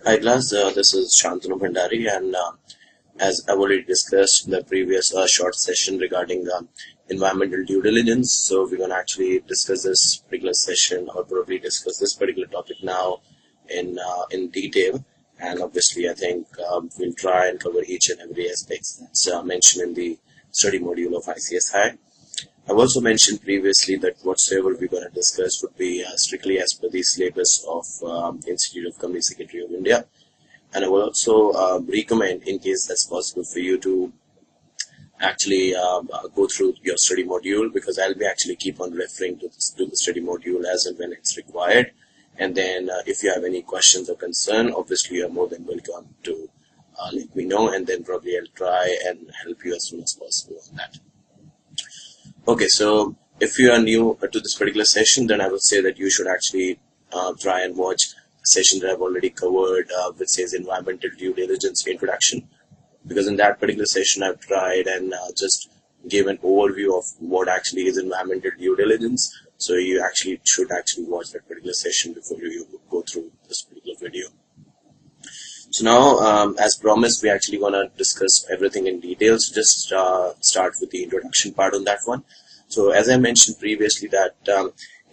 Hi class, this is Shantanu Bhandari, and as I've already discussed in the previous short session regarding environmental due diligence, so we're going to actually discuss this particular session, or probably discuss this particular topic now in detail. And obviously, I think we'll try and cover each and every aspect that's mentioned in the study module of ICSI. I've also mentioned previously that whatsoever we're going to discuss would be strictly as per the syllabus of Institute of Company Secretary of India. And I will also recommend, in case that's possible for you, to actually go through your study module, because I'll be actually keep on referring to the study module as and when it's required. And then if you have any questions or concern, obviously you're more than welcome to let me know, and then probably I'll try and help you as soon as possible on that. Okay, so if you are new to this particular session, then I would say that you should actually try and watch the session that I've already covered, which says Environmental Due Diligence Introduction, because in that particular session I've tried and just gave an overview of what actually is environmental due diligence. So you actually should actually watch that particular session before you go through this particular video. So now, as promised, we're actually going to discuss everything in detail. So just start with the introduction part on that one. So as I mentioned previously, that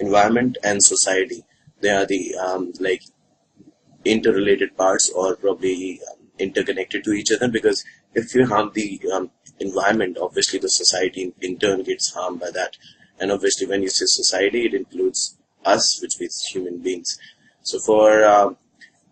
environment and society, they are the like interrelated parts, or probably interconnected to each other, because if you harm the environment, obviously the society in turn gets harmed by that. And obviously when you say society, it includes us, which means human beings. So for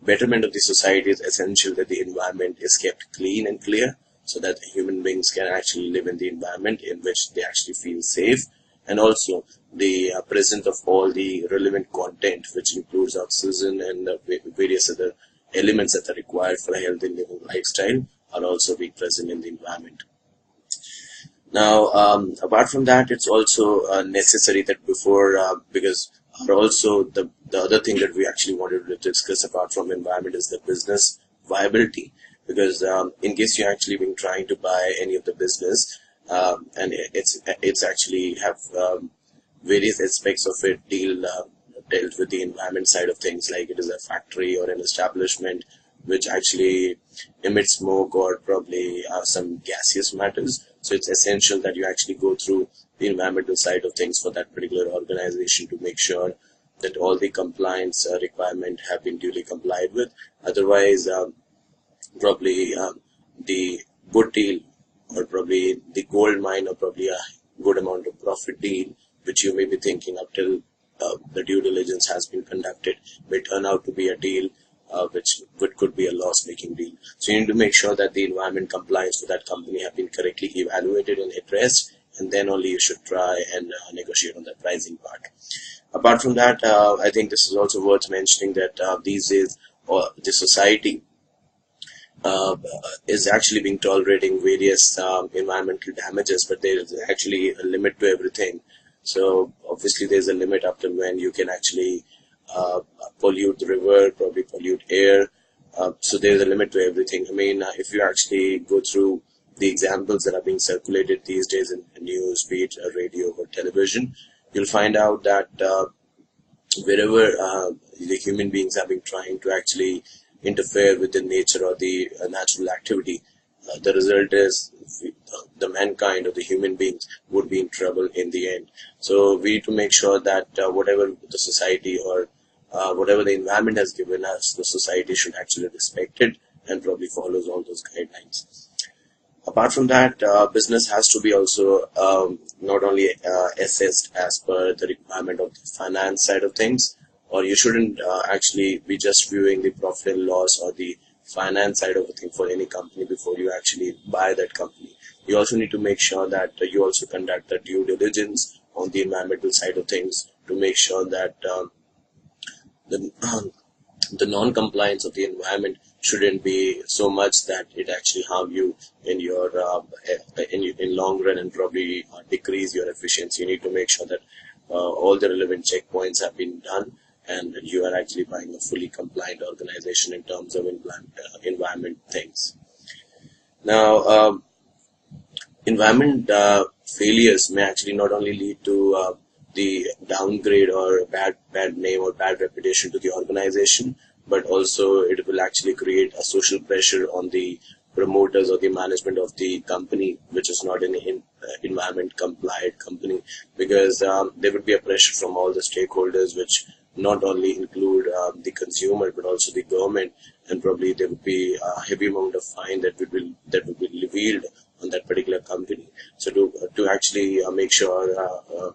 betterment of the society, is essential that the environment is kept clean and clear, so that human beings can actually live in the environment in which they actually feel safe, and also the presence of all the relevant content, which includes oxygen and various other elements that are required for a healthy living lifestyle, are also being present in the environment. Now, apart from that, it's also necessary that before, because also the other thing that we actually wanted to discuss apart from environment is the business viability, because in case you're actually been trying to buy any of the business, and it's actually have various aspects of it dealt with the environment side of things, like it is a factory or an establishment which actually emits smoke or probably some gaseous matters. So it's essential that you actually go through the environmental side of things for that particular organization to make sure that all the compliance requirements have been duly complied with. Otherwise, probably the good deal, or probably the gold mine, or probably a good amount of profit deal, which you may be thinking up till the due diligence has been conducted, may turn out to be a deal which could be a loss-making deal. So you need to make sure that the environment compliance for that company have been correctly evaluated and addressed, and then only you should try and negotiate on the pricing part. Apart from that, I think this is also worth mentioning that these days the society is actually being tolerating various environmental damages, but there is actually a limit to everything. So obviously there's a limit up to when you can actually pollute the river, probably pollute air. So there's a limit to everything. I mean, if you actually go through the examples that are being circulated these days in news, be it radio or television, you'll find out that wherever the human beings have been trying to actually interfere with the nature or the natural activity, the result is the mankind or the human beings would be in trouble in the end. So we need to make sure that whatever the society or whatever the environment has given us, the society should actually respect it and probably follows all those guidelines. Apart from that, business has to be also not only assessed as per the requirement of the finance side of things, or you shouldn't actually be just viewing the profit and loss or the finance side of the thing for any company before you actually buy that company. You also need to make sure that you also conduct the due diligence on the environmental side of things to make sure that the non-compliance of the environment shouldn't be so much that it actually harm you in your in long run and probably decrease your efficiency. You need to make sure that all the relevant checkpoints have been done, and you are actually buying a fully compliant organization in terms of environment things. Now, environment failures may actually not only lead to the downgrade or bad name or bad reputation to the organization, but also it will actually create a social pressure on the promoters or the management of the company, which is not an environment compliant company, because there would be a pressure from all the stakeholders, which not only include the consumer but also the government, and probably there would be a heavy amount of fine that will be revealed on that particular company. So to actually make sure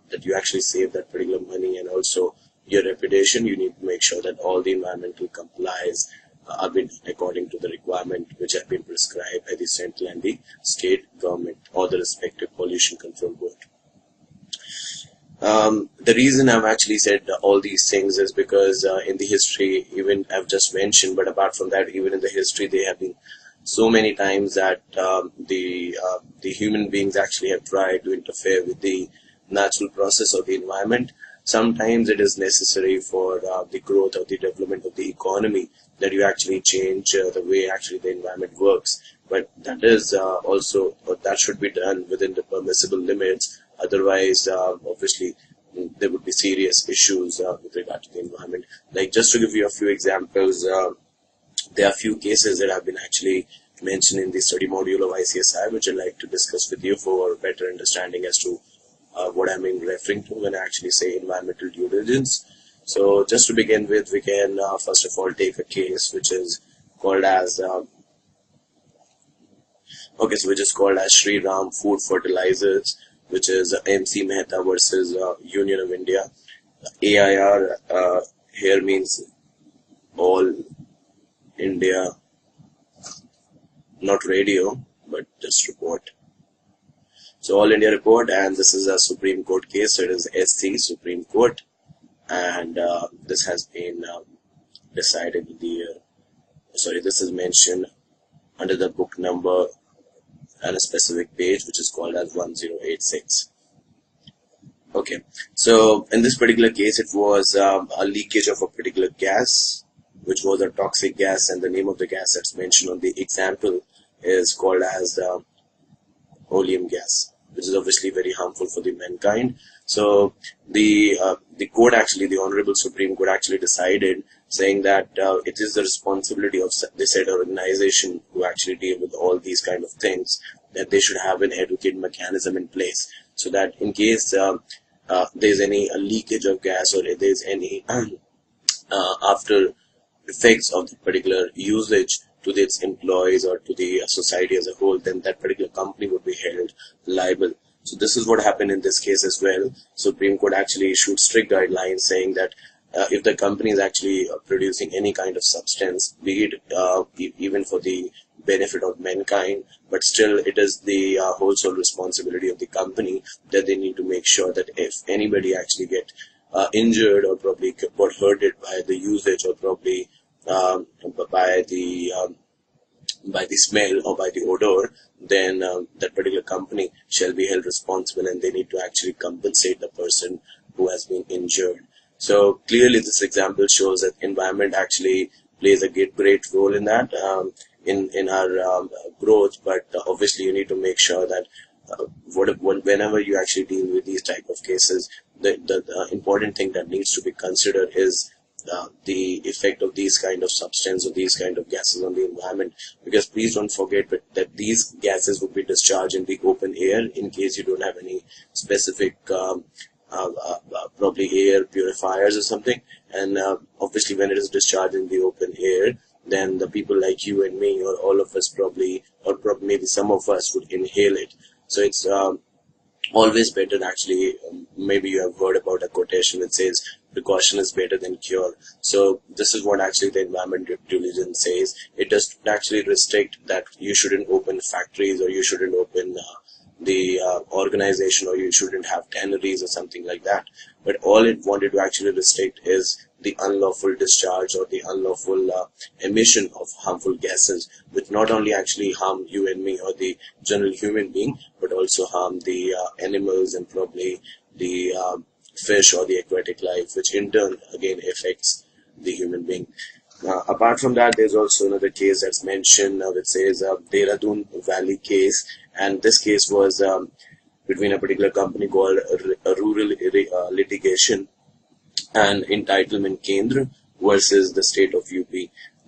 that you actually save that particular money and also your reputation, you need to make sure that all the environmental complies are being according to the requirement which have been prescribed by the central and the state government or the respective pollution control board. The reason I've actually said all these things is because in the history, even I've just mentioned, but apart from that, even in the history, there have been so many times that the human beings actually have tried to interfere with the natural process of the environment. Sometimes it is necessary for the growth or the development of the economy that you actually change the way actually the environment works. But that is also, that should be done within the permissible limits. Otherwise, obviously, there would be serious issues with regard to the environment. Like, just to give you a few examples, there are a few cases that have been actually mentioned in the study module of ICSI, which I'd like to discuss with you for better understanding as to what I'm referring to when I actually say environmental due diligence. So just to begin with, we can first of all take a case which is called as which is called as Shriram Food Fertilizers, which is MC Mehta versus Union of India. AIR here means All India, not radio, but just report. So All India report, and this is a Supreme Court case. So it is SC Supreme Court, and this has been decided in the year. This is mentioned under the book number and a specific page, which is called as 1086. Okay, so in this particular case, it was a leakage of a particular gas, which was a toxic gas, and the name of the gas that's mentioned on the example is called as oleum gas, which is obviously very harmful for the mankind. So the court actually, the Honorable Supreme Court actually decided, saying that it is the responsibility of the said organization who actually deal with all these kind of things, that they should have an adequate mechanism in place, so that in case there's any leakage of gas or there's any after effects of the particular usage to its employees or to the society as a whole, then that particular company would be held liable. So this is what happened in this case as well. Supreme Court actually issued strict guidelines saying that if the company is actually producing any kind of substance, be it even for the benefit of mankind, but still it is the whole sole responsibility of the company that they need to make sure that if anybody actually get injured or probably got hurted by the usage or probably by the smell or by the odor, then that particular company shall be held responsible, and they need to actually compensate the person who has been injured. So clearly this example shows that environment actually plays a great role in that, in our growth, but obviously you need to make sure that whenever you actually deal with these type of cases, the important thing that needs to be considered is the effect of these kind of substance or these kind of gases on the environment, because please don't forget that these gases would be discharged in the open air in case you don't have any specific probably air purifiers or something, and obviously when it is discharged in the open air, then the people like you and me or all of us probably maybe some of us would inhale it. So it's always better actually, maybe you have heard about a quotation that says precaution is better than cure. So this is what actually the environmental due diligence says. It does actually restrict that you shouldn't open factories or you shouldn't open the organization, or you shouldn't have tanneries or something like that. But all it wanted to actually restrict is the unlawful discharge or the unlawful emission of harmful gases, which not only actually harm you and me or the general human being, but also harm the animals and probably the fish or the aquatic life, which in turn again affects the human being. Apart from that, there's also another case that's mentioned which says Dehradun Valley case, and this case was between a particular company called Rural Litigation and Entitlement Kendra versus the state of UP.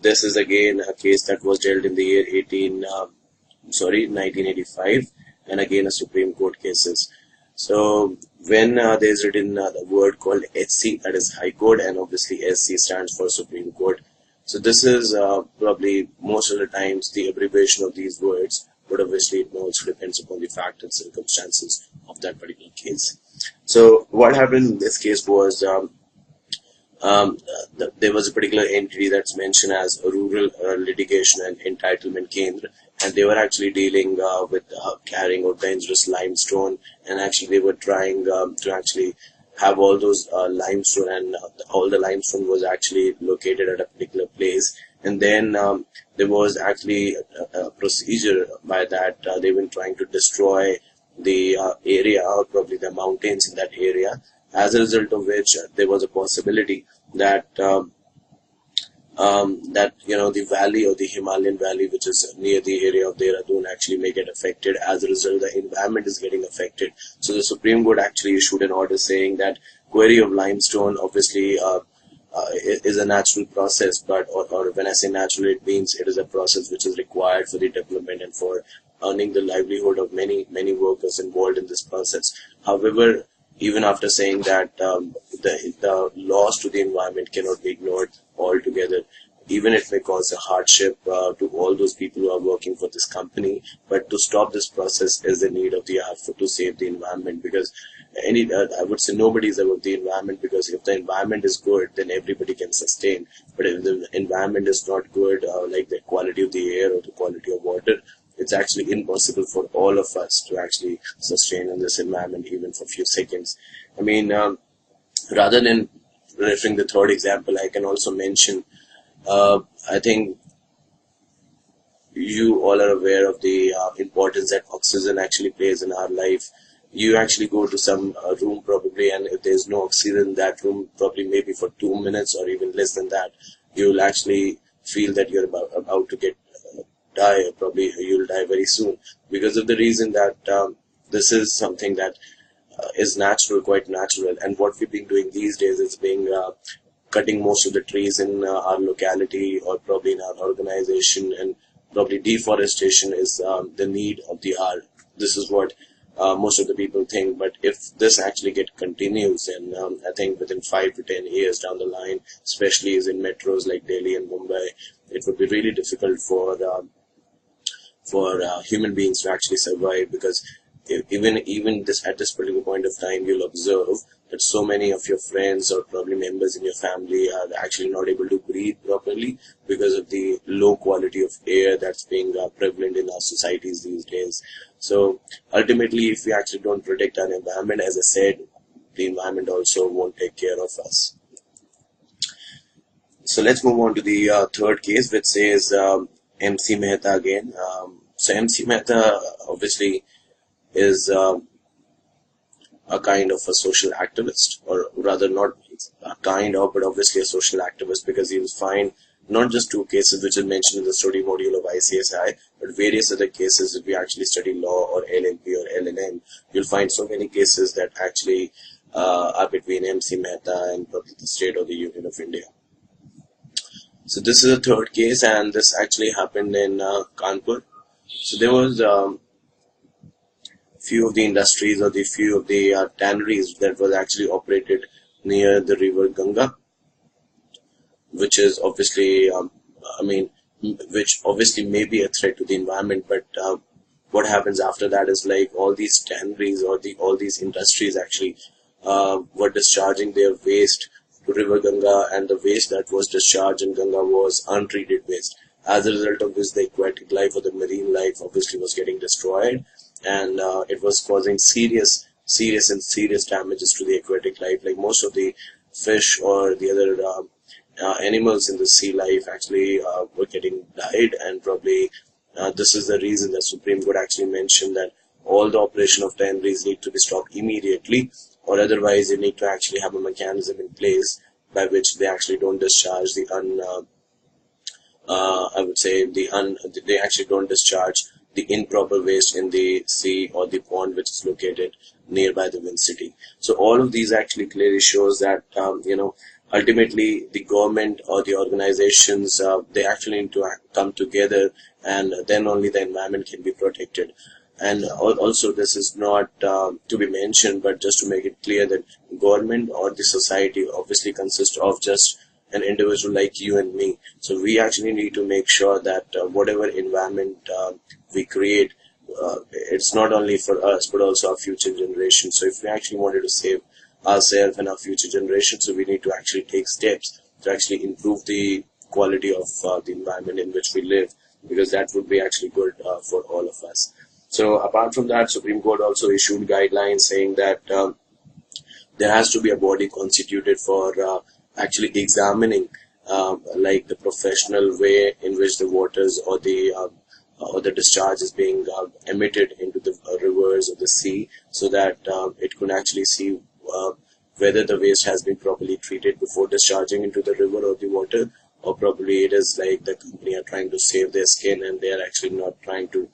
This is again a case that was dealt in the year 1985, and again a Supreme Court cases. So when there's written the word called HC, that is High Court, and obviously SC stands for Supreme Court. So this is probably most of the times the abbreviation of these words, but obviously it also depends upon the fact and circumstances of that particular case. So what happened in this case was there was a particular entity that's mentioned as a Rural Litigation and Entitlement Kendra, and they were actually dealing with carrying out dangerous limestone, and actually they were trying to actually have all those limestone, and all the limestone was actually located at a particular place. And then there was actually a procedure by that they were trying to destroy the area, or probably the mountains in that area, as a result of which there was a possibility that the valley, or the Himalayan valley, which is near the area of Dehradun, actually may get affected. As a result, the environment is getting affected. So the Supreme Court actually issued an order saying that quarry of limestone obviously is a natural process, but or when I say natural, it means it is a process which is required for the development and for earning the livelihood of many workers involved in this process. However, even after saying that the loss to the environment cannot be ignored altogether, even it may cause a hardship to all those people who are working for this company, but to stop this process is the need of the hour to save the environment, because I would say nobody is above the environment, because if the environment is good, then everybody can sustain. But if the environment is not good, like the quality of the air or the quality of water, it's actually impossible for all of us to actually sustain in this environment even for a few seconds. I mean, rather than referring the third example, I can also mention, I think you all are aware of the importance that oxygen actually plays in our life. You actually go to some room probably, and if there's no oxygen in that room, probably maybe for 2 minutes or even less than that, you'll actually feel that you're about to get die, or probably you'll die very soon, because of the reason that this is something that is natural, quite natural. And what we've been doing these days is being cutting most of the trees in our locality, or probably in our organization, and probably deforestation is the need of the hour. This is what most of the people think. But if this actually continues, and I think within 5 to 10 years down the line, especially as in metros like Delhi and Mumbai, it would be really difficult for human beings to actually survive, because even this at this particular point of time, you'll observe that so many of your friends or probably members in your family are actually not able to breathe properly because of the low quality of air that's being prevalent in our societies these days. So ultimately, if we actually don't protect our environment, as I said, the environment also won't take care of us. So let's move on to the third case, which says MC Mehta again. So MC Mehta obviously is a kind of a social activist, or rather not a kind of, but obviously a social activist, because you'll find not just 2 cases which are mentioned in the study module of ICSI, but various other cases. If we actually study law or LLP or LLM, you'll find so many cases that actually are between MC Mehta and probably the state or the Union of India. So this is a third case, and this actually happened in Kanpur. So there was few of the industries, or the few of the tanneries that was actually operated near the river Ganga, which is obviously, which obviously may be a threat to the environment. But what happens after that is, like, all these tanneries or all these industries actually were discharging their waste to river Ganga, and the waste that was discharged in Ganga was untreated waste. As a result of this, the aquatic life or the marine life obviously was getting destroyed, and it was causing serious damages to the aquatic life. Like, most of the fish or the other animals in the sea life actually were getting died, and probably this is the reason that Supreme Court actually mentioned that all the operation of tanneries need to be stopped immediately, or otherwise you need to actually have a mechanism in place by which they actually don't discharge they actually don't discharge the improper waste in the sea or the pond which is located nearby the wind city. So all of these actually clearly shows that ultimately the government or the organizations, they actually need to come together, and then only the environment can be protected. And also, this is not to be mentioned, but just to make it clear that government or the society obviously consists of just an individual like you and me. So we actually need to make sure that whatever environment we create, it's not only for us but also our future generations. So if we actually wanted to save ourselves and our future generations, so we need to actually take steps to actually improve the quality of the environment in which we live, because that would be actually good for all of us. So apart from that, Supreme Court also issued guidelines saying that there has to be a body constituted for actually examining like the professional way in which the waters or the discharge is being emitted into the rivers or the sea, so that it could actually see whether the waste has been properly treated before discharging into the river or the water, or probably it is like the company are trying to save their skin and they are actually not trying to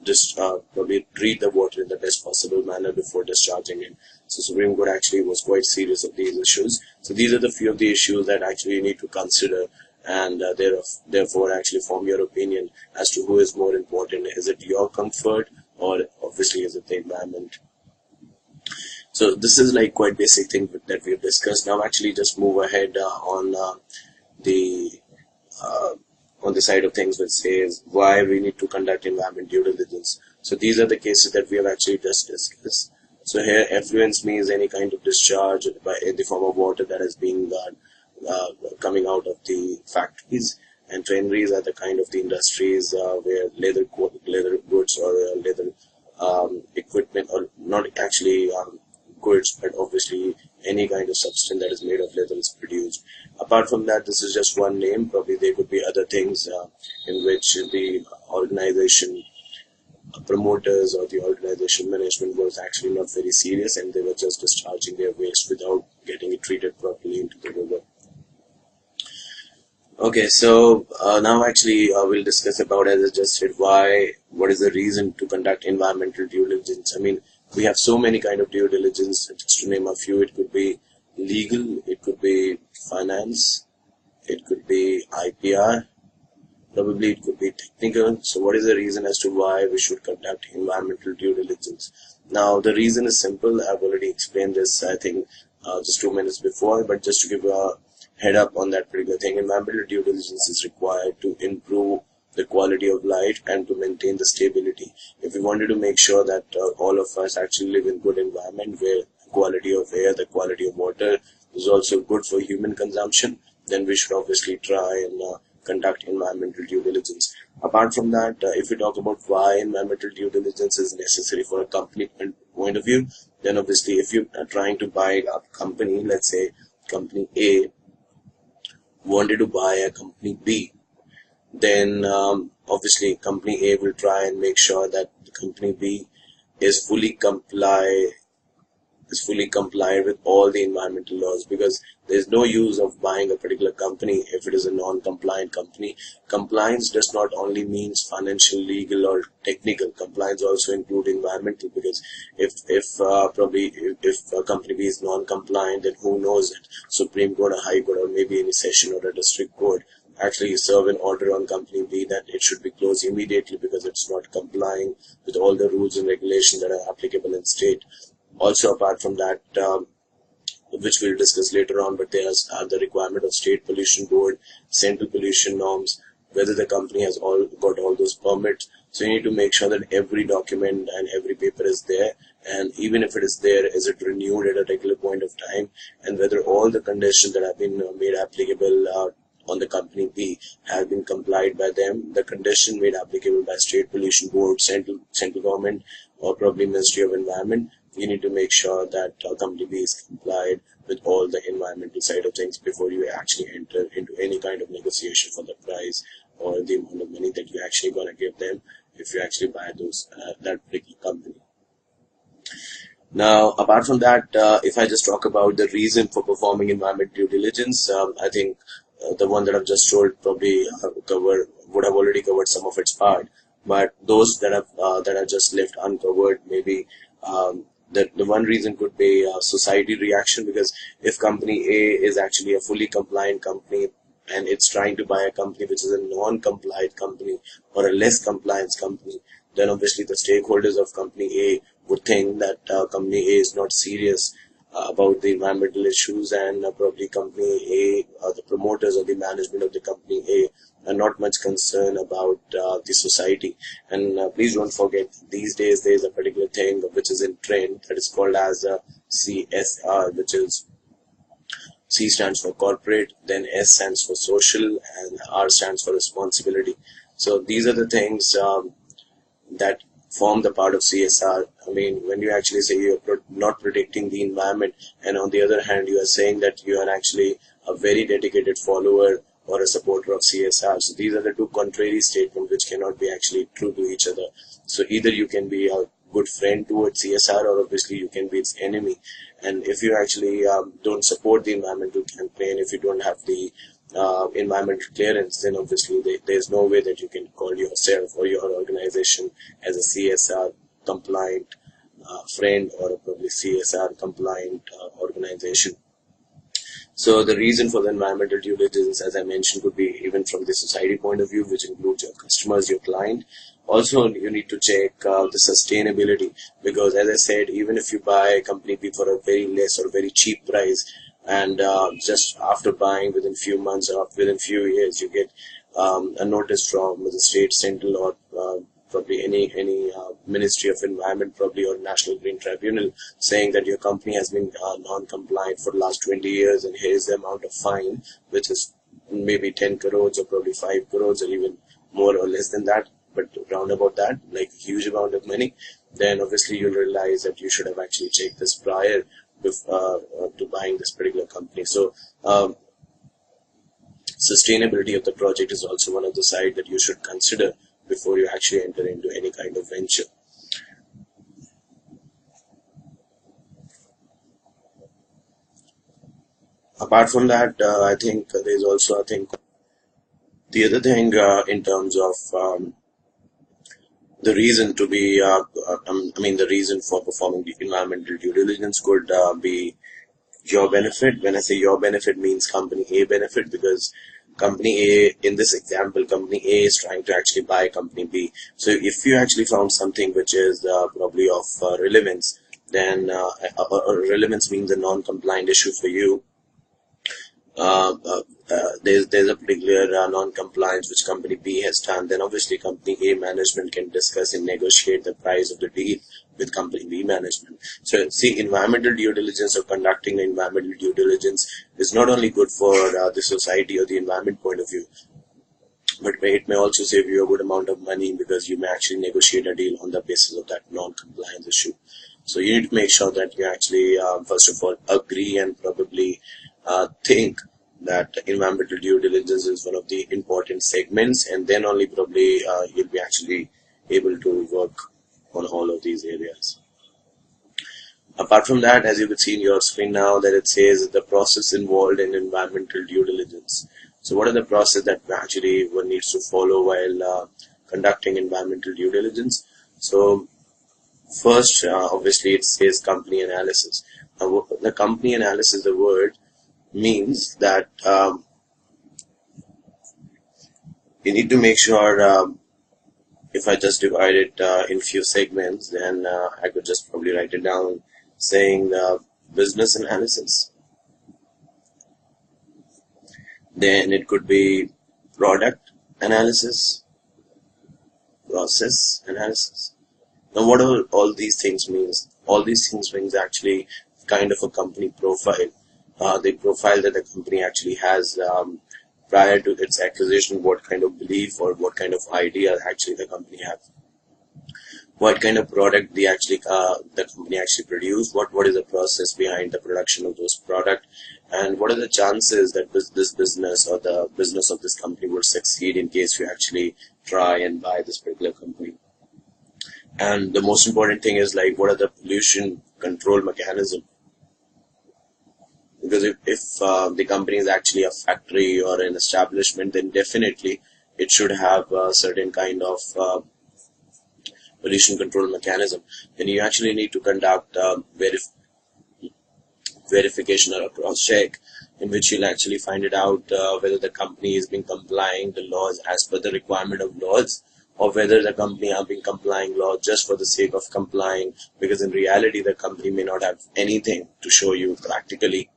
just probably treat the water in the best possible manner before discharging it. So Supreme Court actually was quite serious of these issues. So these are the few of the issues that actually you need to consider, and therefore actually form your opinion as to who is more important. Is it your comfort, or obviously is it the environment? So this is like quite basic thing that we've discussed. Now actually just move ahead the on the side of things which says why we need to conduct environment due diligence. So these are the cases that we have actually just discussed. So here, effluence means any kind of discharge in the form of water that is being coming out of the factories, and trainries are the kind of the industries where leather goods or leather equipment, or not actually goods, but obviously any kind of substance that is made of leather is produced. Apart from that, this is just one name. Probably there could be other things in which the organization promoters or the organization management was actually not very serious, and they were just discharging their waste without getting it treated properly into the river. Okay, so now actually we'll discuss about, as I just said, what is the reason to conduct environmental due diligence. I mean, we have so many kind of due diligence. Just to name a few, it could be legal, it could be finance, it could be IPR, probably it could be technical. So what is the reason as to why we should conduct environmental due diligence? Now the reason is simple. I've already explained this, I think, just 2 minutes before, but just to give a head up on that particular thing, environmental due diligence is required to improve the quality of life and to maintain the stability. If we wanted to make sure that all of us actually live in good environment where the quality of air, the quality of water is also good for human consumption, then we should obviously try and conduct environmental due diligence. Apart from that, if we talk about why environmental due diligence is necessary for a company point of view, then obviously if you are trying to buy a company, let's say company A wanted to buy a company B, then obviously company A will try and make sure that the company B is fully complied with all the environmental laws, because there's no use of buying a particular company if it is a non-compliant company. Compliance does not only means financial, legal or technical. Compliance also include environmental, because if a company B is non-compliant, then who knows it? Supreme Court or High Court or maybe any session or a district court actually serve an order on company B that it should be closed immediately because it's not complying with all the rules and regulations that are applicable in state. Also, apart from that, which we'll discuss later on, but there's the requirement of state pollution board, central pollution norms, whether the company has got all those permits. So you need to make sure that every document and every paper is there, and even if it is there, is it renewed at a regular point of time, and whether all the conditions that have been made applicable on the company B have been complied by them. The condition made applicable by state pollution board, central government, or probably Ministry of Environment, you need to make sure that company B is complied with all the environmental side of things before you actually enter into any kind of negotiation for the price or the amount of money that you're actually going to give them if you actually buy that particular company. Now, apart from that, if I just talk about the reason for performing environmental due diligence, I think the one that I've just told probably would have already covered some of its part, but those that are just left uncovered, maybe The one reason could be society reaction, because if company A is actually a fully compliant company and it's trying to buy a company which is a non-compliant company or a less compliance company, then obviously the stakeholders of company A would think that company A is not serious about the environmental issues, and probably company A, the promoters or the management of the company A are not much concerned about the society. And please don't forget, these days there is a particular thing which is in trend that is called as CSR, which is C stands for corporate, then S stands for social, and R stands for responsibility. So these are the things that form the part of CSR. I mean, when you actually say you're not protecting the environment, and on the other hand, you are saying that you are actually a very dedicated follower or a supporter of CSR. So these are the two contrary statements which cannot be actually true to each other. So either you can be a good friend towards CSR, or obviously you can be its enemy. And if you actually don't support the environmental campaign, if you don't have the environmental clearance, then obviously there's no way that you can call yourself or your organization as a CSR compliant friend, or probably CSR compliant organization. So the reason for the environmental due diligence, as I mentioned, could be even from the society point of view, which includes your customers, your client. Also, you need to check the sustainability, because as I said, even if you buy a company B for a very less or very cheap price, and just after buying within few months or within few years, you get a notice from the state, central, or probably any Ministry of Environment, probably, or National Green Tribunal, saying that your company has been non-compliant for the last 20 years, and here is the amount of fine, which is maybe 10 crores or probably 5 crores or even more or less than that, but round about that, like a huge amount of money, then obviously you'll realize that you should have actually checked this prior to buying this particular company. So sustainability of the project is also one of the sides that you should consider before you actually enter into any kind of venture. Apart from that, I think there's also, I think, the other thing in terms of the reason to be, the reason for performing the environmental due diligence could be your benefit. When I say your benefit, means company A benefit, because company A, in this example, company A is trying to actually buy company B. So if you actually found something which is probably of relevance, then relevance means a non-compliant issue for you. There's a particular non-compliance which company B has done, then obviously company A management can discuss and negotiate the price of the deal with company B management. So see, environmental due diligence or conducting environmental due diligence is not only good for the society or the environment point of view, but it may also save you a good amount of money, because you may actually negotiate a deal on the basis of that non-compliance issue. So you need to make sure that you actually, first of all, agree and probably think that environmental due diligence is one of the important segments, and then only probably you'll be actually able to work on all of these areas. Apart from that, as you can see in your screen now, that it says the process involved in environmental due diligence. So what are the process that actually one needs to follow while conducting environmental due diligence? So first, obviously it says company analysis. Now, the company analysis, the word, means that you need to make sure, if I just divide it in few segments, then I could just probably write it down saying business analysis. Then it could be product analysis, process analysis. Now what all these things means? All these things means actually kind of a company profile. The profile that the company actually has prior to its acquisition, what kind of belief or what kind of idea actually the company has, what kind of product the company actually produce, what is the process behind the production of those product, and what are the chances that this business or the business of this company will succeed in case you actually try and buy this particular company. And the most important thing is, like, what are the pollution control mechanism? Because if the company is actually a factory or an establishment, then definitely it should have a certain kind of pollution control mechanism, then you actually need to conduct verification or a cross-check, in which you'll actually find it out whether the company is being complying the laws as per the requirement of laws, or whether the company have been complying law just for the sake of complying, because in reality the company may not have anything to show you practically.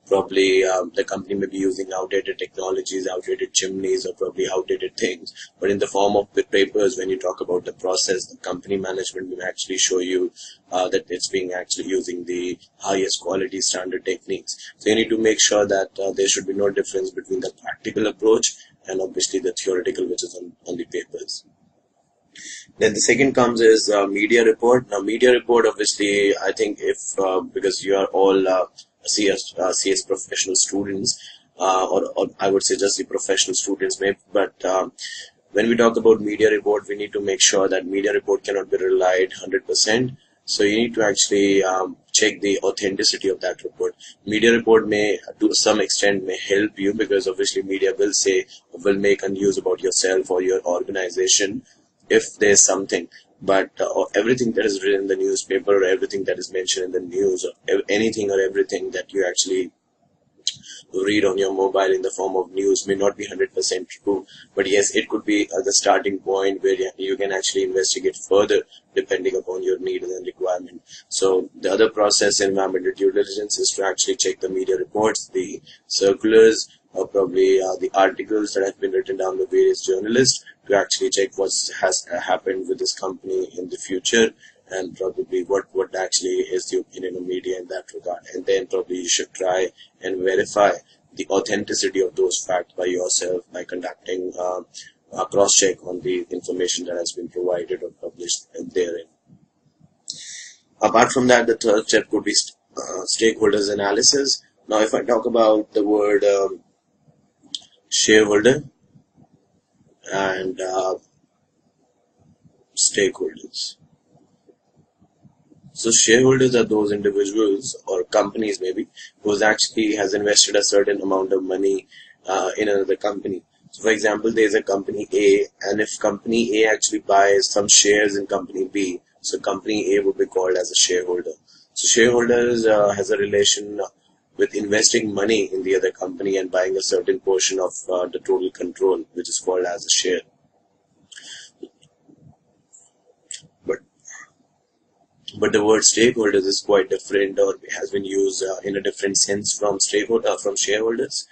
Probably the company may be using outdated technologies, outdated chimneys, or probably outdated things. But in the form of papers, when you talk about the process, the company management will actually show you that it's being actually using the highest quality standard techniques. So you need to make sure that there should be no difference between the practical approach and obviously the theoretical, which is on the papers. Then the second comes is media report. Now, media report, obviously, I think if because you are all CS professional students, or I would say just the professional students, maybe. But when we talk about media report, we need to make sure that media report cannot be relied 100%. So you need to actually check the authenticity of that report. Media report may, to some extent, may help you, because obviously media will make a news about yourself or your organization if there's something. But everything that is written in the newspaper, or everything that is mentioned in the news, or anything or everything that you actually read on your mobile in the form of news may not be 100% true. But yes, it could be the starting point where you can actually investigate further depending upon your need and requirement. So the other process in environmental due diligence is to actually check the media reports, the circulars, or probably the articles that have been written down by various journalists, to actually check what has happened with this company in the future, and probably what actually is the opinion of media in that regard. And then probably you should try and verify the authenticity of those facts by yourself by conducting a cross-check on the information that has been provided or published therein. Apart from that, the third step could be stakeholders analysis. Now, if I talk about the word shareholder and stakeholders. So shareholders are those individuals or companies maybe who actually has invested a certain amount of money in another company. So for example, there is a company A, and if company A actually buys some shares in company B, so company A would be called as a shareholder. So shareholders has a relation with investing money in the other company and buying a certain portion of the total control, which is called as a share. But the word stakeholders is quite different, or has been used in a different sense from shareholders.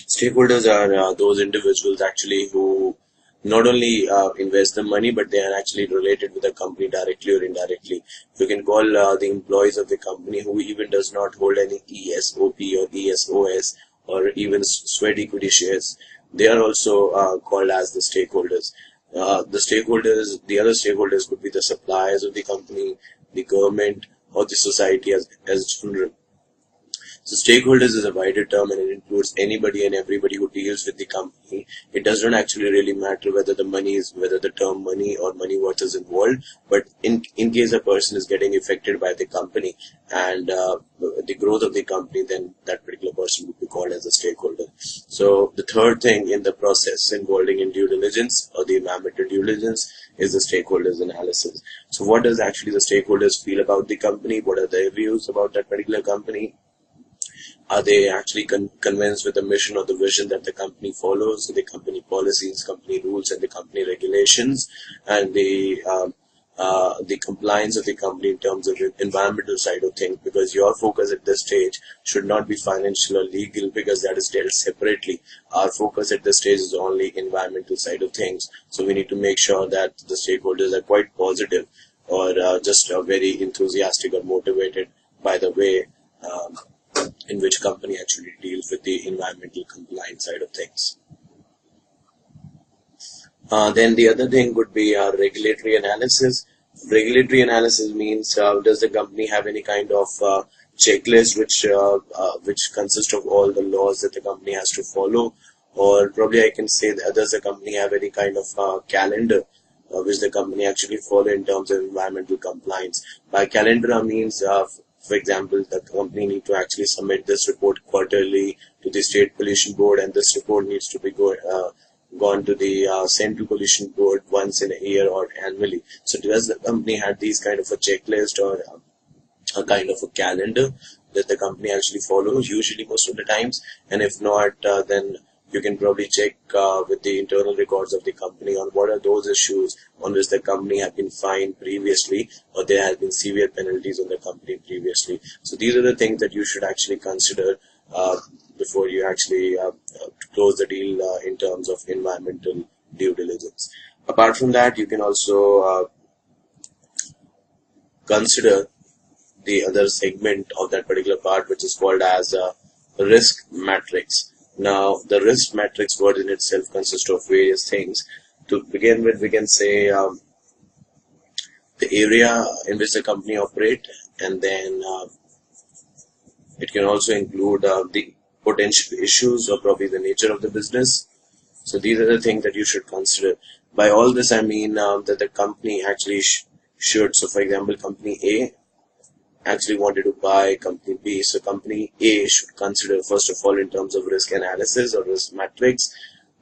Stakeholders are those individuals actually who not only invest the money, but they are actually related with the company directly or indirectly. You can call the employees of the company who even does not hold any ESOP or ESOS or even sweat equity shares. They are also called as the stakeholders. The other stakeholders could be the suppliers of the company, the government, or the society as general. So stakeholders is a wider term, and it includes anybody and everybody who deals with the company. It does not actually really matter whether the term money or money worth is involved, but in case a person is getting affected by the company and the growth of the company, then that particular person would be called as a stakeholder. So the third thing in the process involving in due diligence or the environmental due diligence is the stakeholders analysis. So what does actually the stakeholders feel about the company? What are their views about that particular company? Are they actually convinced with the mission or the vision that the company follows, the company policies, company rules, and the company regulations, and the compliance of the company in terms of the environmental side of things? Because your focus at this stage should not be financial or legal, because that is dealt separately. Our focus at this stage is only environmental side of things. So we need to make sure that the stakeholders are quite positive or just very enthusiastic or motivated by the way in which company actually deals with the environmental compliance side of things. Then the other thing would be regulatory analysis. Regulatory analysis means does the company have any kind of checklist which consists of all the laws that the company has to follow, or probably I can say that does the company have any kind of calendar which the company actually follow in terms of environmental compliance. By calendar I means for example, the company need to actually submit this report quarterly to the state pollution board, and this report needs to be go gone to the Central Pollution Board once in a year or annually. So does the company have these kind of a checklist or a kind of a calendar that the company actually follows, usually most of the times? And if not, then you can probably check with the internal records of the company on what are those issues on which the company have been fined previously, or there have been severe penalties on the company previously. So these are the things that you should actually consider before you actually close the deal in terms of environmental due diligence. Apart from that, you can also consider the other segment of that particular part, which is called as risk matrix. Now, the risk matrix word in itself consists of various things. To begin with, we can say the area in which the company operates, and then it can also include the potential issues or probably the nature of the business. So these are the things that you should consider. By all this, I mean that the company actually should. So, for example, company A actually wanted to buy company B. So company A should consider, first of all, in terms of risk analysis or risk matrix,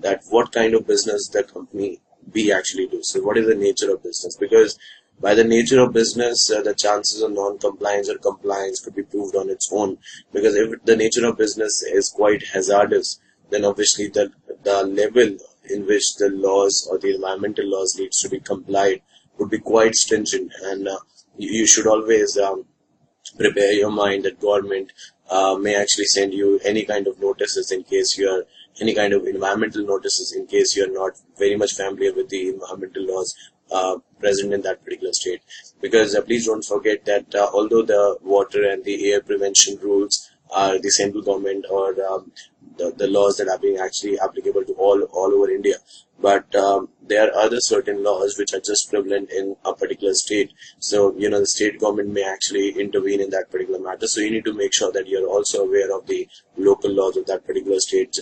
that what kind of business the company B actually do. So what is the nature of business? Because by the nature of business, the chances of non-compliance or compliance could be proved on its own. Because if the nature of business is quite hazardous, then obviously the level in which the laws or the environmental laws needs to be complied would be quite stringent. And you should always prepare your mind that government may actually send you any kind of notices in case you are any kind of environmental notices in case you are not very much familiar with the environmental laws present in that particular state. Because please don't forget that although the water and the air prevention rules are the central government or the laws that are being actually applicable to all over India, but there are other certain laws which are just prevalent in a particular state. So, the state government may actually intervene in that particular matter. So you need to make sure that you're also aware of the local laws of that particular state,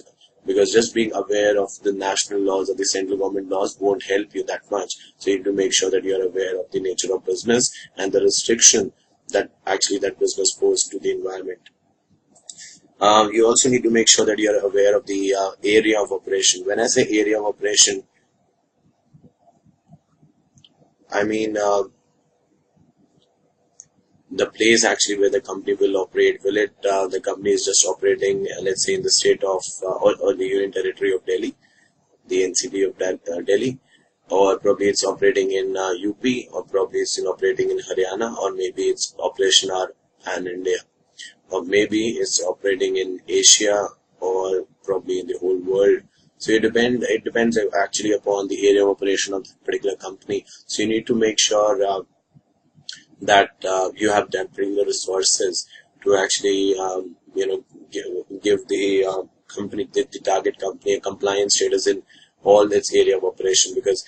because just being aware of the national laws or the central government laws won't help you that much. So you need to make sure that you're aware of the nature of business and the restriction that actually that business poses to the environment. You also need to make sure that you are aware of the area of operation. When I say area of operation, I mean the place actually where the company will operate. Will it the company is just operating, let's say, in the state of or the Union Territory of Delhi, the NCT of Delhi, or probably it's operating in UP, or probably it's operating in Haryana, or maybe its operation are pan India, or maybe it's operating in Asia, or probably in the whole world. So it depends actually upon the area of operation of the particular company. So you need to make sure that you have that particular resources to actually give the company, the target company, a compliance status in all its area of operation, because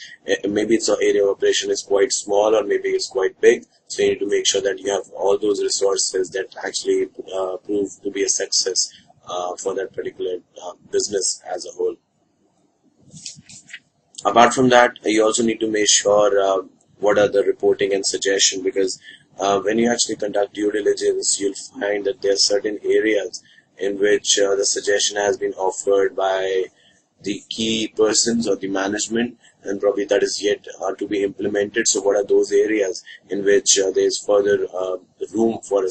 maybe its area of operation is quite small or maybe it's quite big. So you need to make sure that you have all those resources that actually prove to be a success for that particular business as a whole. Apart from that, you also need to make sure what are the reporting and suggestion, because when you actually conduct due diligence, you'll find that there are certain areas in which the suggestion has been offered by the key persons or the management, and probably that is yet to be implemented. So what are those areas in which there is further room for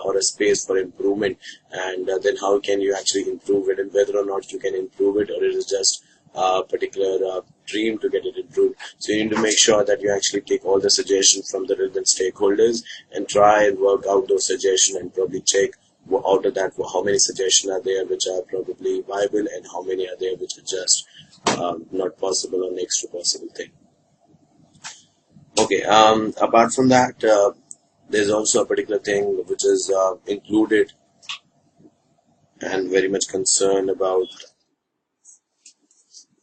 or a space for improvement, and then how can you actually improve it, and whether or not you can improve it, or it is just a particular dream to get it improved. So you need to make sure that you actually take all the suggestions from the relevant stakeholders and try and work out those suggestions, and probably check out of that how many suggestions are there which are probably viable and how many are there which are just not possible or next to possible thing. Okay, apart from that, there's also a particular thing which is included and very much concerned about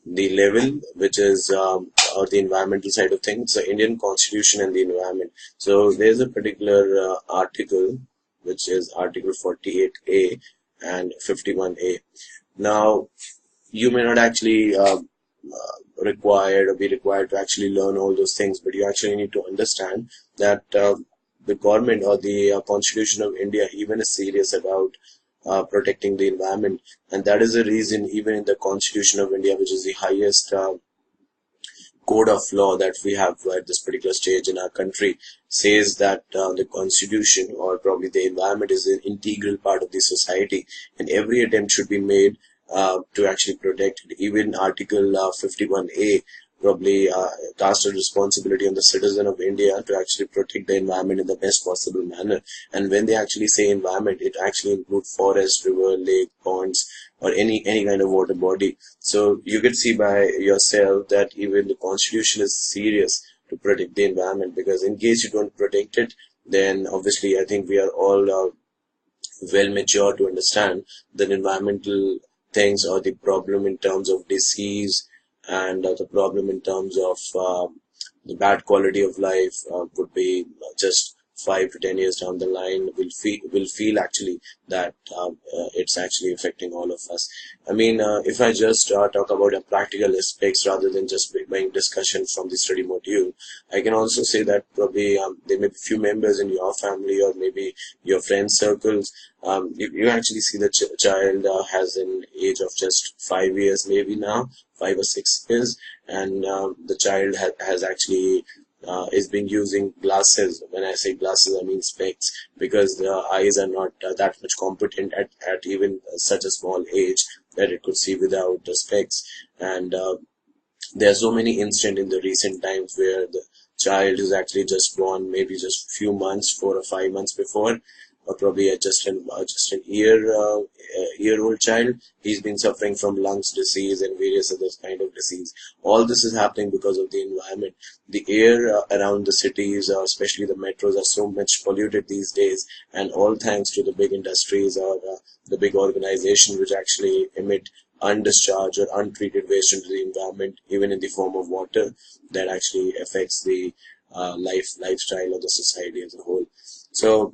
the level, which is or the environmental side of things, the Indian Constitution and the environment. So there's a particular article which is Article 48A and 51A. Now, you may not actually be required to actually learn all those things, but you actually need to understand that the government or the Constitution of India even is serious about protecting the environment. And that is the reason even in the Constitution of India, which is the highest code of law that we have at this particular stage in our country, says that the constitution or probably the environment is an integral part of the society, and every attempt should be made to actually protect it. Even Article 51A probably cast a responsibility on the citizen of India to actually protect the environment in the best possible manner. And when they actually say environment, it actually includes forest, river, lake, ponds, or any kind of water body. So you can see by yourself that even the constitution is serious to protect the environment, because in case you don't protect it, then obviously I think we are all well mature to understand that environmental things or the problem in terms of disease and the problem in terms of the bad quality of life would be just 5 to 10 years down the line. Will feel actually that it's actually affecting all of us. I mean, if I just talk about the practical aspects rather than just bring discussion from the study module, I can also say that probably there may be few members in your family or maybe your friend circles. You actually see the child has an age of just 5 years, maybe now 5 or 6 years, and the child has actually is been using glasses. When I say glasses, I mean specs, because the eyes are not that much competent at even such a small age that it could see without the specs. And there are so many incidents in the recent times where the child is actually just born, maybe just few months, 4 or 5 months before, or probably just an year-old child. He's been suffering from lungs disease and various other kind of disease. All this is happening because of the environment. The air around the cities, especially the metros, are so much polluted these days, and all thanks to the big industries or the big organizations which actually emit undischarged or untreated waste into the environment, even in the form of water, that actually affects the lifestyle of the society as a whole. So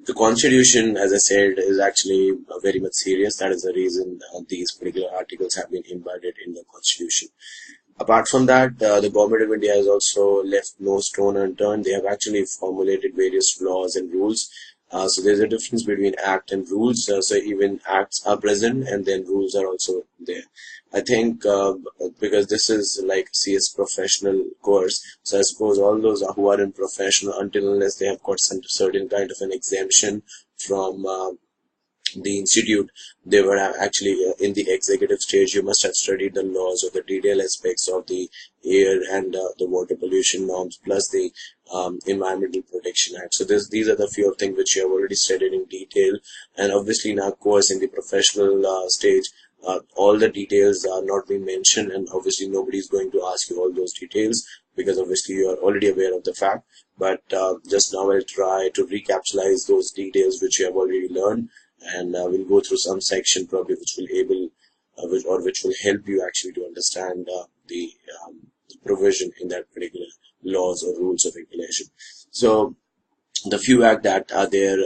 the Constitution, as I said, is actually very much serious. That is the reason these particular articles have been embedded in the Constitution. Apart from that, the government of India has also left no stone unturned. They have actually formulated various laws and rules. So there's a difference between act and rules. So even acts are present and then rules are also there. I think because this is like CS professional course, so I suppose all those who are in professional, until unless they have got some certain kind of an exemption from the institute, they were actually in the executive stage. You must have studied the laws or the detailed aspects of the air and the water pollution norms, plus the Environmental Protection Act. So these are the few of things which you have already studied in detail. And obviously in our course in the professional stage, all the details are not being mentioned, and obviously nobody is going to ask you all those details, because obviously you are already aware of the fact. But just now I'll try to recapitalize those details which you have already learned, and we'll go through some section probably which will help you actually to understand the provision in that particular laws or rules of regulation. So the few acts that are there,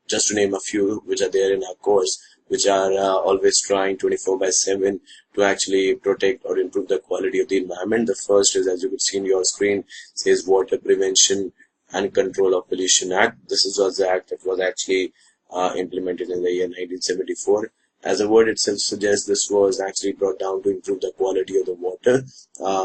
just to name a few which are there in our course, which are always trying 24/7 to actually protect or improve the quality of the environment. The first is, as you can see in your screen, says Water Prevention and Control of Pollution Act. This was the act that was actually implemented in the year 1974. As the word itself suggests, this was actually brought down to improve the quality of the water.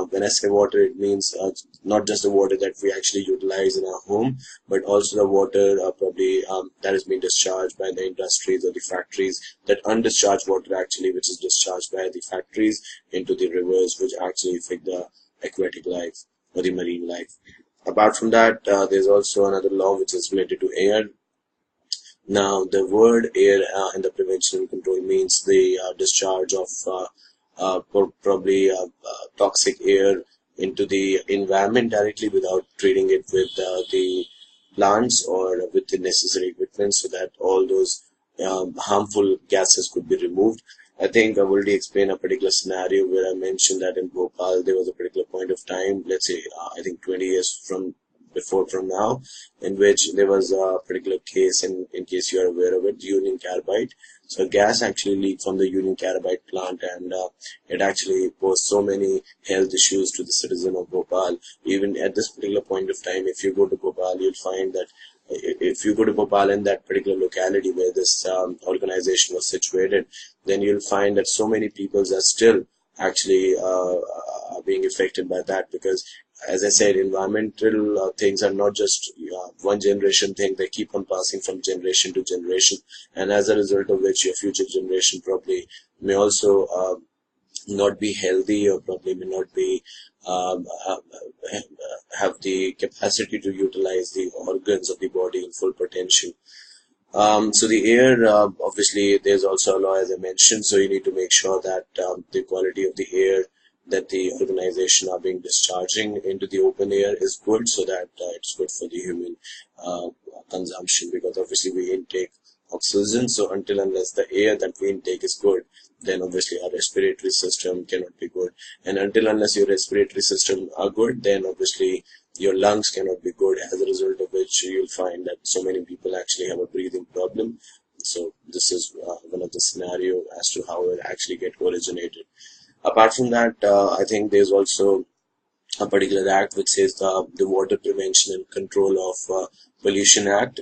When I say water, it means not just the water that we actually utilize in our home, but also the water probably that is being discharged by the industries or the factories, that undischarged water actually which is discharged by the factories into the rivers, which actually affect the aquatic life or the marine life. Apart from that, there's also another law which is related to air. Now, the word air in the prevention and control means the discharge of probably toxic air into the environment directly without treating it with the plants or with the necessary equipment, so that all those harmful gases could be removed. I think I've already explained a particular scenario where I mentioned that in Bhopal there was a particular point of time, let's say I think 20 years from now, in which there was a particular case, in case you are aware of it, urine carbide. So gas actually leaked from the urine carbide plant, and it actually posed so many health issues to the citizen of Bhopal. Even at this particular point of time, if you go to Bhopal, you'll find that if you go to Bhopal, in that particular locality where this organization was situated, then you'll find that so many people are still actually are being affected by that, because as I said, environmental things are not just one generation thing. They keep on passing from generation to generation, and as a result of which your future generation probably may also not be healthy, or probably may not be have the capacity to utilize the organs of the body in full potential. So the air, obviously, there's also a law, as I mentioned, so you need to make sure that the quality of the air that the organization are being discharging into the open air is good, so that it's good for the human consumption, because obviously we intake oxygen, so until unless the air that we intake is good, then obviously our respiratory system cannot be good, and until unless your respiratory system are good, then obviously your lungs cannot be good, as a result of which you'll find that so many people actually have a breathing problem. So this is one of the scenario as to how it actually get originated. Apart from that, I think there's also a particular act which says the Water Prevention and Control of Pollution Act.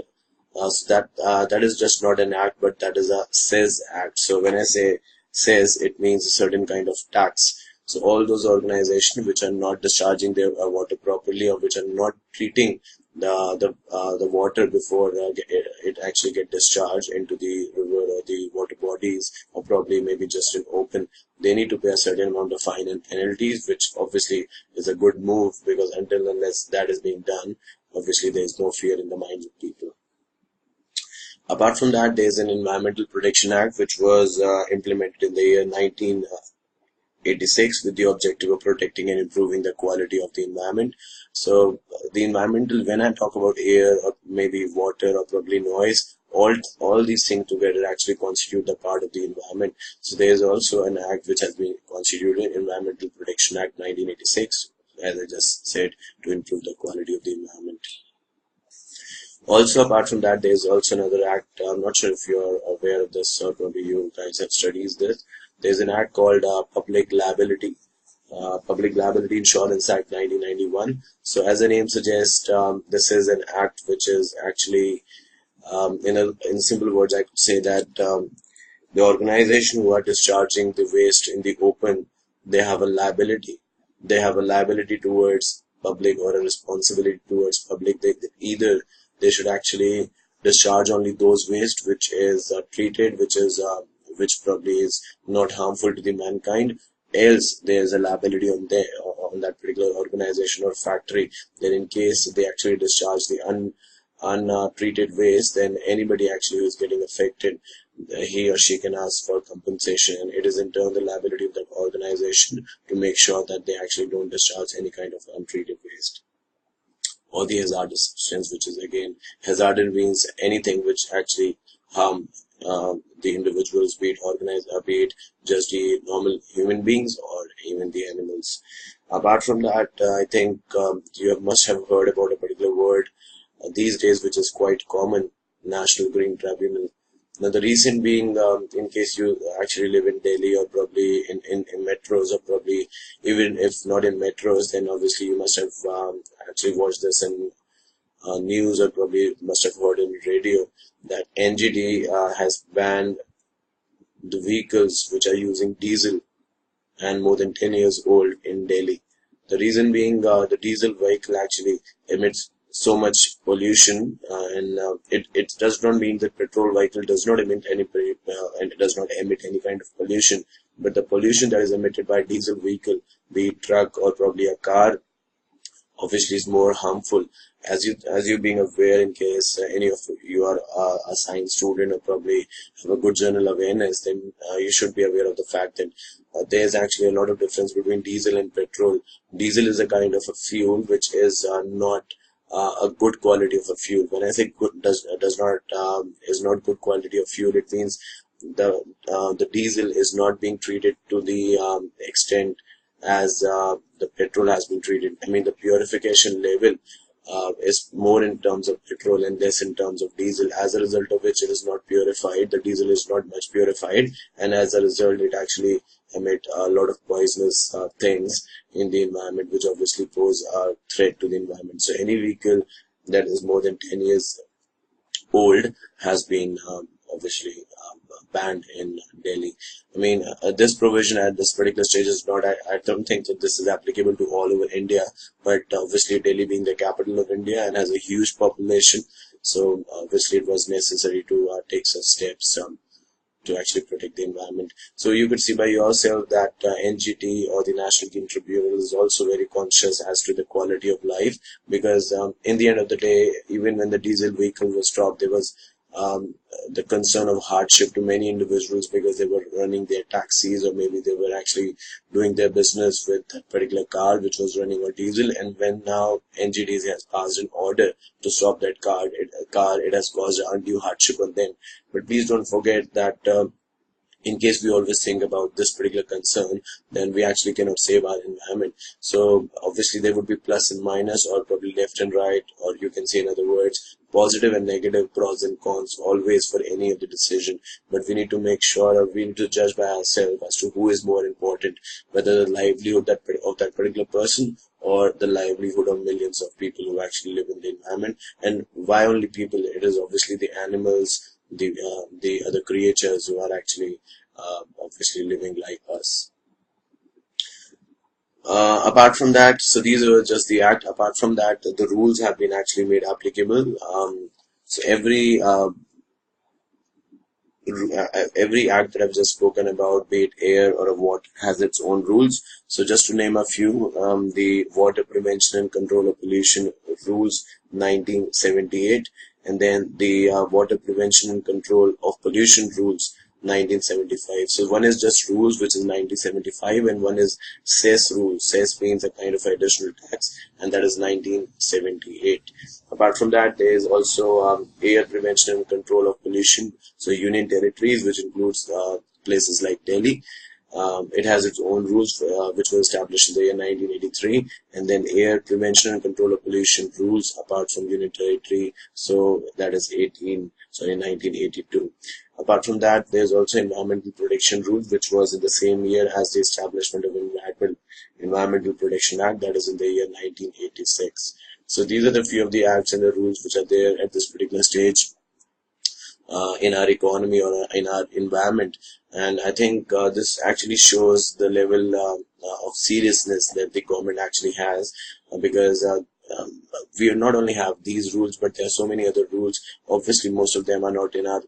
So that is just not an act, but that is a says act. So when I say says, it means a certain kind of tax. So all those organizations which are not discharging their water properly, or which are not treating the water before it actually get discharged into the river or the water bodies, or probably maybe just in open, they need to pay a certain amount of fine and penalties, which obviously is a good move, because until unless that is being done, obviously there is no fear in the minds of people. Apart from that, there is an Environmental Protection Act which was implemented in the year 1986 with the objective of protecting and improving the quality of the environment. So the environmental, when I talk about air or maybe water or probably noise, all these things together actually constitute the part of the environment. So there is also an act which has been constituted, Environmental Protection Act 1986, as I just said, to improve the quality of the environment. Also, apart from that, there is also another act. I'm not sure if you're aware of this, or probably you guys have studied this. There's an act called Public Liability Insurance Act 1991. So as the name suggests, this is an act which is actually, in simple words, I could say that the organization who are discharging the waste in the open, they have a liability. They have a liability towards public, or a responsibility towards public. Either they should actually discharge only those waste which is treated, which probably is not harmful to the mankind, else there is a liability on that particular organization or factory. Then in case they actually discharge the untreated waste, then anybody actually who is getting affected, he or she can ask for compensation, and it is in turn the liability of that organization to make sure that they actually don't discharge any kind of untreated waste. Or the hazardous substance, which is again, hazardous means anything which actually harm the individuals, be it just the normal human beings or even the animals. Apart from that, I think you must have heard about a particular word these days which is quite common, National Green Tribunal. Now the reason being, in case you actually live in Delhi, or probably in metros, or probably even if not in metros, then obviously you must have actually watched this in news, or probably must have heard in radio, that NGT has banned the vehicles which are using diesel and more than 10 years old in Delhi. The reason being, the diesel vehicle actually emits so much pollution, and it does not mean that petrol vehicle does not emit any and it does not emit any kind of pollution, but the pollution that is emitted by diesel vehicle, be it truck or probably a car, obviously is more harmful. As you being aware, in case any of you are a science student, or probably have a good general awareness, then you should be aware of the fact that there's actually a lot of difference between diesel and petrol. Diesel is a kind of a fuel which is not a good quality of a fuel. When I say good, is not good quality of fuel, it means the diesel is not being treated to the extent as the petrol has been treated. I mean, the purification level is more in terms of petrol and less in terms of diesel, as a result of which it is not purified. The diesel is not much purified, and as a result it actually emit a lot of poisonous things in the environment, which obviously pose a threat to the environment. So any vehicle that is more than 10 years old has been obviously banned in Delhi. I mean, this provision at this particular stage is not, I don't think that this is applicable to all over India, but obviously Delhi being the capital of India and has a huge population, so obviously it was necessary to take such steps to actually protect the environment. So you could see by yourself that NGT or the National Green Tribunal is also very conscious as to the quality of life, because in the end of the day, even when the diesel vehicle was stopped, there was the concern of hardship to many individuals because they were running their taxis, or maybe they were actually doing their business with that particular car which was running on diesel. And when now NGT has passed an order to stop that car, it has caused undue hardship on them. But please don't forget that in case we always think about this particular concern, then we actually cannot save our environment. So obviously there would be plus and minus, or probably left and right, or you can say in other words, positive and negative, pros and cons always for any of the decision. But we need to make sure, or we need to judge by ourselves as to who is more important, whether the livelihood of that particular person or the livelihood of millions of people who actually live in the environment. And why only people? It is obviously the animals, the other creatures who are actually obviously living like us. Apart from that, so these are just the act. Apart from that, the rules have been actually made applicable. So every act that I've just spoken about, be it air or water, has its own rules. So just to name a few, the Water Prevention and Control of Pollution Rules 1978, and then the Water Prevention and Control of Pollution Rules 1975. So one is just rules, which is 1975, and one is cess rules. Cess means a kind of additional tax, and that is 1978. Apart from that, there is also air prevention and control of pollution. So union territories, which includes places like Delhi. It has its own rules, which were established in the year 1983, and then air prevention and control of pollution rules apart from union territory. So that is 1982. Apart from that, there's also environmental protection rules, which was in the same year as the establishment of Environmental Protection Act, that is in the year 1986. So these are the few of the acts and the rules which are there at this particular stage in our economy or in our environment. And I think this actually shows the level of seriousness that the government actually has, because we not only have these rules, but there are so many other rules. Obviously, most of them are not in our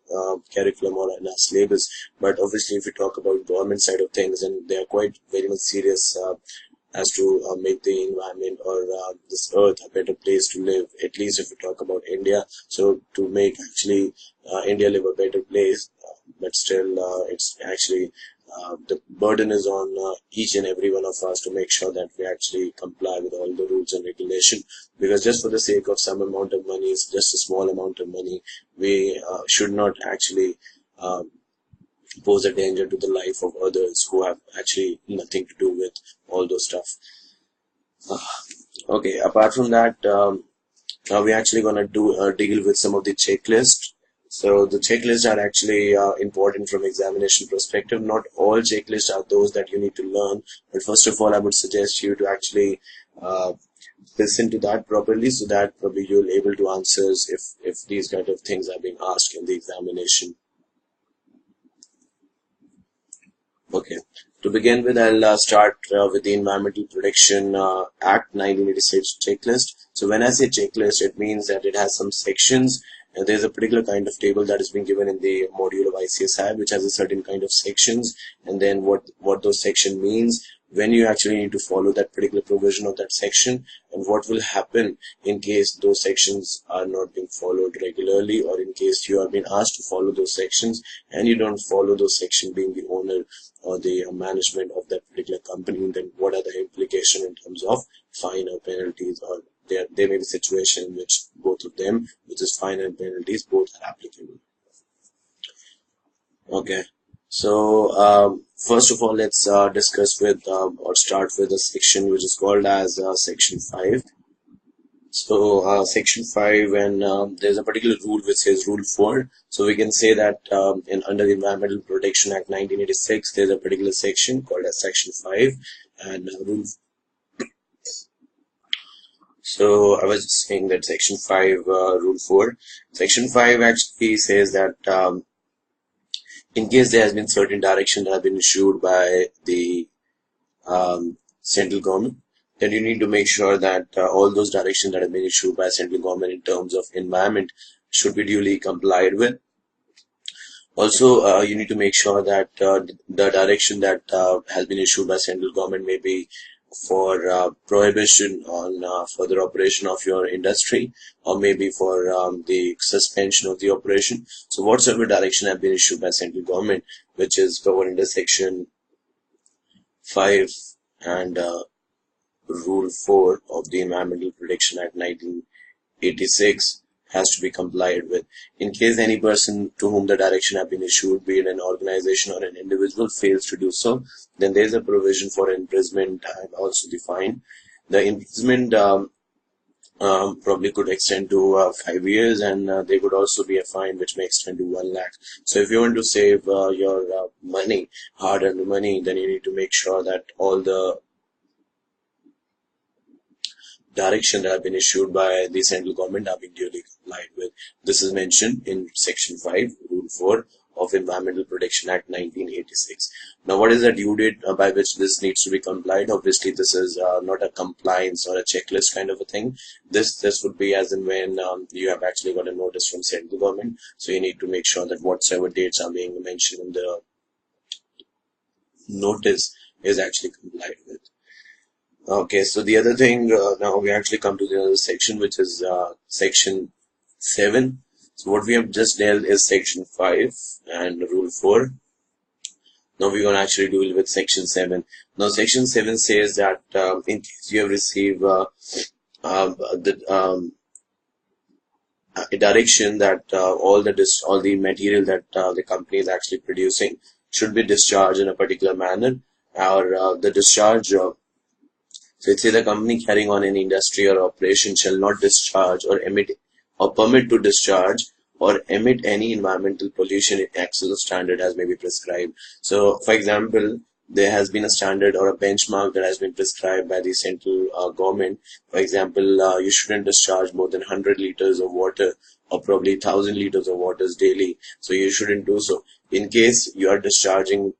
curriculum or in our syllabus. But obviously, if we talk about government side of things, and they are quite very much serious as to make the environment or this earth a better place to live, at least if we talk about India. So to make actually India live a better place, but still it's actually the burden is on each and every one of us to make sure that we actually comply with all the rules and regulation, because just for the sake of some amount of money, it's just a small amount of money, we should not actually pose a danger to the life of others who have actually nothing to do with all those stuff. Okay, apart from that, we're actually going to deal with some of the checklists. So the checklists are actually important from examination perspective. Not all checklists are those that you need to learn, but first of all, I would suggest you to actually listen to that properly, so that probably you'll able to answer if these kind of things are being asked in the examination. Okay, to begin with, I'll start with the Environmental Protection Act 1986 checklist. So when I say checklist, it means that it has some sections. There's a particular kind of table that has been given in the module of ICSI, which has a certain kind of sections, and then what those section means, when you actually need to follow that particular provision of that section, and what will happen in case those sections are not being followed regularly, or in case you are being asked to follow those sections and you don't follow those sections, being the owner or the management of that particular company, then what are the implications in terms of fine or penalties, or there may be a situation in which both of them, which is fine and penalties, both are applicable. Okay, so first of all, let's discuss with or start with a section which is called as Section 5. So Section 5, and there's a particular rule which says Rule 4. So we can say that under the Environmental Protection Act 1986, there's a particular section called as Section 5, and So I was just saying that Section 5, Rule 4. Section 5 actually says that in case there has been certain direction that have been issued by the central government, then you need to make sure that all those directions that have been issued by central government in terms of environment should be duly complied with. Also, you need to make sure that the direction that has been issued by central government may be for prohibition on further operation of your industry, or maybe for the suspension of the operation. So whatsoever direction have been issued by central government, which is covered under Section 5 and Rule 4 of the Environmental Protection Act 1986, has to be complied with. In case any person to whom the direction have been issued, be it an organization or an individual, fails to do so, then there is a provision for imprisonment and also the fine. The imprisonment probably could extend to 5 years, and there could also be a fine which may extend to 1 lakh. So if you want to save your money, hard-earned money, then you need to make sure that all the direction that have been issued by the central government are being duly complied with. This is mentioned in Section 5, Rule 4 of Environmental Protection Act 1986. Now, what is the due date by which this needs to be complied? Obviously, this is not a compliance or a checklist kind of a thing. This would be as in when you have actually got a notice from central government. So you need to make sure that whatsoever dates are being mentioned in the notice is actually complied with. Okay, so the other thing, now we actually come to the other section, which is Section 7. So what we have just dealt is Section 5 and Rule 4. Now we're going to actually deal with Section 7. Now Section 7 says that in case you have received a direction that all the material that the company is actually producing should be discharged in a particular manner, or the discharge so it says the company carrying on any industry or operation shall not discharge or emit or permit to discharge or emit any environmental pollution in excess of standard as may be prescribed. So, for example, there has been a standard or a benchmark that has been prescribed by the central government. For example, you shouldn't discharge more than 100 liters of water or probably 1,000 liters of water daily. So you shouldn't do so. In case you are discharging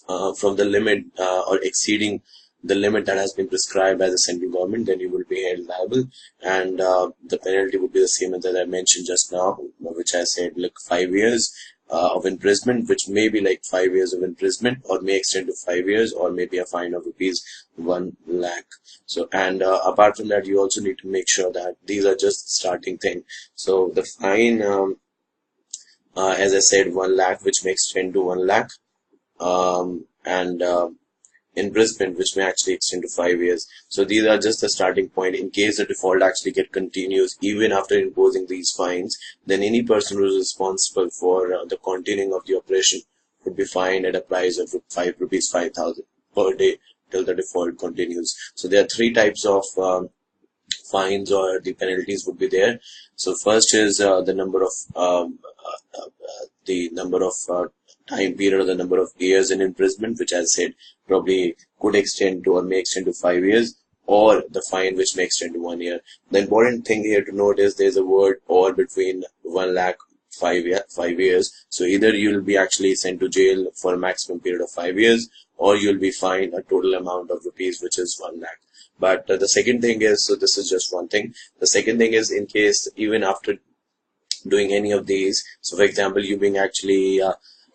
from the limit or exceeding the limit that has been prescribed by the central government, then you will be held liable, and the penalty would be the same as I mentioned just now, which I said like 5 years of imprisonment, which may be like 5 years of imprisonment, or may extend to 5 years, or maybe a fine of rupees 1 lakh. So, and apart from that, you also need to make sure that these are just the starting thing. So the fine, as I said, 1 lakh, which may extend to 1 lakh, and imprisonment, which may actually extend to 5 years. So these are just the starting point. In case the default actually continues even after imposing these fines, then any person who is responsible for the continuing of the operation would be fined at a price of rupees 5,000 per day till the default continues. So there are 3 types of fines or the penalties would be there. So first is the number of time period or the number of years in imprisonment, which I said probably could extend to or may extend to 5 years, or the fine which may extend to 1 year. The important thing here to note is there's a word or between 1 lakh 5 years. So either you'll be actually sent to jail for a maximum period of 5 years, or you'll be fined a total amount of rupees, which is 1 lakh. But the second thing is, so this is just one thing. The second thing is, in case even after doing any of these, so for example, you being actually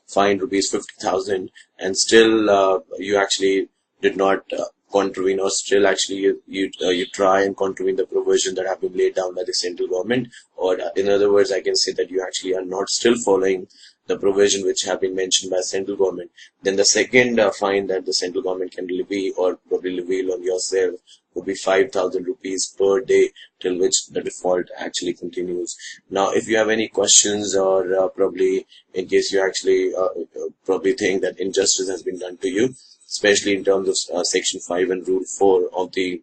fined rupees 50,000 and still you actually did not contravene, or still actually you try and contravene the provision that have been laid down by the central government, or in other words, I can say that you actually are not still following the provision which have been mentioned by central government, then the second fine that the central government can levy or probably levy on yourself would be 5,000 rupees per day till which the default actually continues. Now, if you have any questions, or probably in case you actually probably think that injustice has been done to you, especially in terms of Section 5 and Rule 4 of the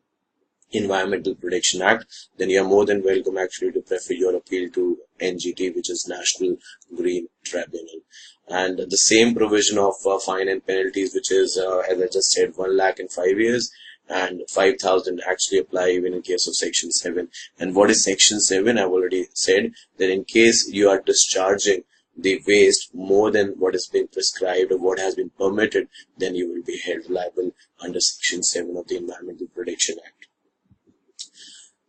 Environmental Protection Act, then you are more than welcome actually to prefer your appeal to NGT, which is National Green Tribunal. And the same provision of fine and penalties, which is, as I just said, 1 lakh in 5 years, and 5,000 actually apply even in case of Section 7. And what is Section 7? I've already said that in case you are discharging the waste more than what is being prescribed or what has been permitted, then you will be held liable under Section 7 of the Environmental Protection Act.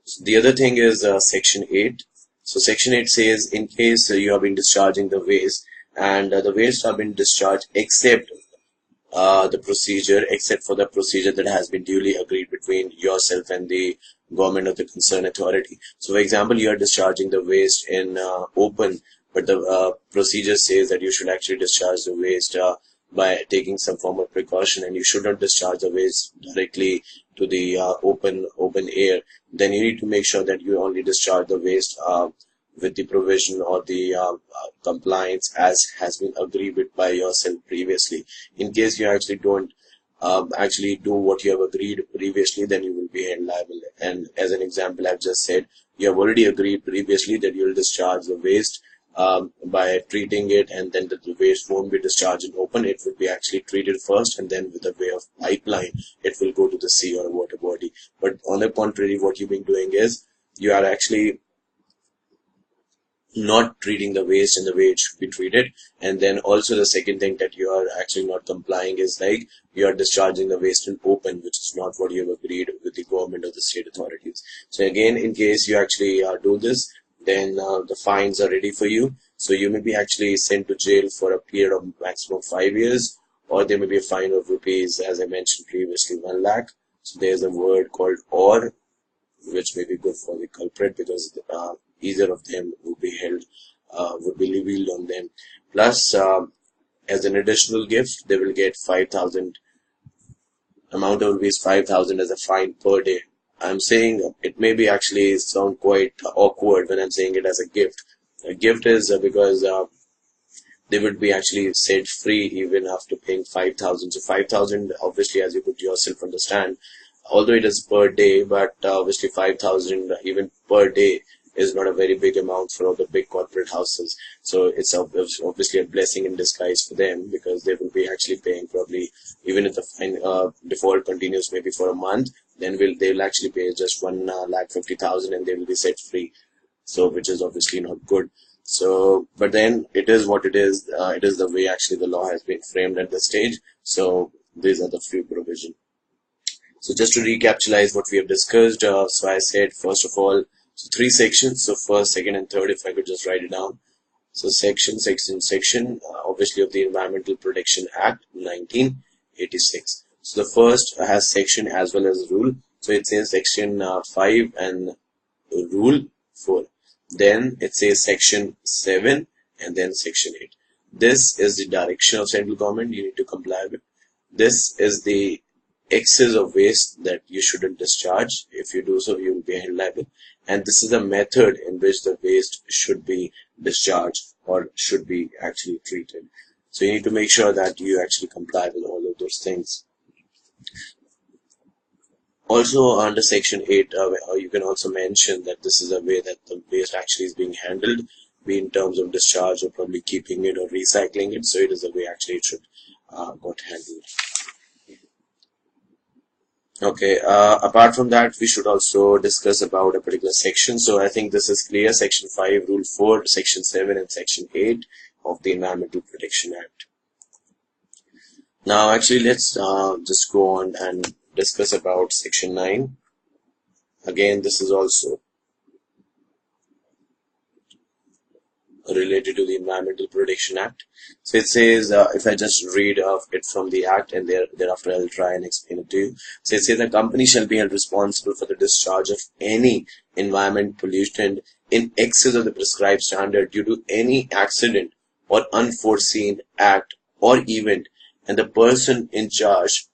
So the other thing is Section 8. So Section 8 says in case you have been discharging the waste and the waste have been discharged except for the procedure that has been duly agreed between yourself and the government of the concerned authority. So for example, you are discharging the waste in open, but the procedure says that you should actually discharge the waste by taking some form of precaution, and you should not discharge the waste directly to the open air. Then you need to make sure that you only discharge the waste with the provision or the compliance as has been agreed with by yourself previously. In case you actually don't actually do what you have agreed previously, then you will be held liable. And as an example, I've just said you have already agreed previously that you will discharge the waste by treating it, and then the waste won't be discharged in open. It will be actually treated first, and then with a way of pipeline, it will go to the sea or a water body. But on the contrary, what you've been doing is you are actually not treating the waste in the way it should be treated. And then also the second thing that you are actually not complying is like you are discharging the waste in open, which is not what you have agreed with the government or the state authorities. So again, in case you actually do this, then the fines are ready for you. So you may be actually sent to jail for a period of maximum 5 years, or there may be a fine of rupees, as I mentioned previously, 1 lakh. So there's a word called or, which may be good for the culprit, because either of them would be held, would be revealed on them. Plus, as an additional gift, they will get 5,000, amount of rupees 5,000 as a fine per day. I'm saying it may be actually sound quite awkward when I'm saying it as a gift. A gift is because they would be actually set free even after paying 5,000. So 5,000, obviously, as you could yourself understand, although it is per day, but obviously 5,000 even per day is not a very big amount for all the big corporate houses. So it's obviously a blessing in disguise for them, because they will be actually paying probably, even if the fine default continues maybe for a month, then they will actually pay just 1,50,000 and they will be set free. So which is obviously not good. So, but then it is what it is. It is the way actually the law has been framed at this stage. So these are the few provisions. So just to recapitalize what we have discussed, so I said first of all, so 3 sections. So first, second, and third, if I could just write it down. So section, obviously of the Environmental Protection Act 1986. So the first has section as well as rule. So it says section 5 and rule 4. Then it says section 7 and then section 8. This is the direction of central government you need to comply with. This is the excess of waste that you shouldn't discharge. If you do so, you will be held liable. And this is the method in which the waste should be discharged or should be actually treated. So you need to make sure that you actually comply with all of those things. Also under section 8, you can also mention that this is a way that the waste actually is being handled, be in terms of discharge or probably keeping it or recycling it. So it is a way actually it should got handled. Okay, apart from that, we should also discuss about a particular section. So I think this is clear. Section 5, Rule 4, Section 7 and Section 8 of the Environmental Protection Act. Now actually let's just go on and discuss about Section 9. Again, this is also related to the Environmental Protection Act. So it says, if I just read it from the Act, and thereafter I'll try and explain it to you. So it says the company shall be held responsible for the discharge of any environment pollutant in excess of the prescribed standard due to any accident or unforeseen act or event, and the person in charge,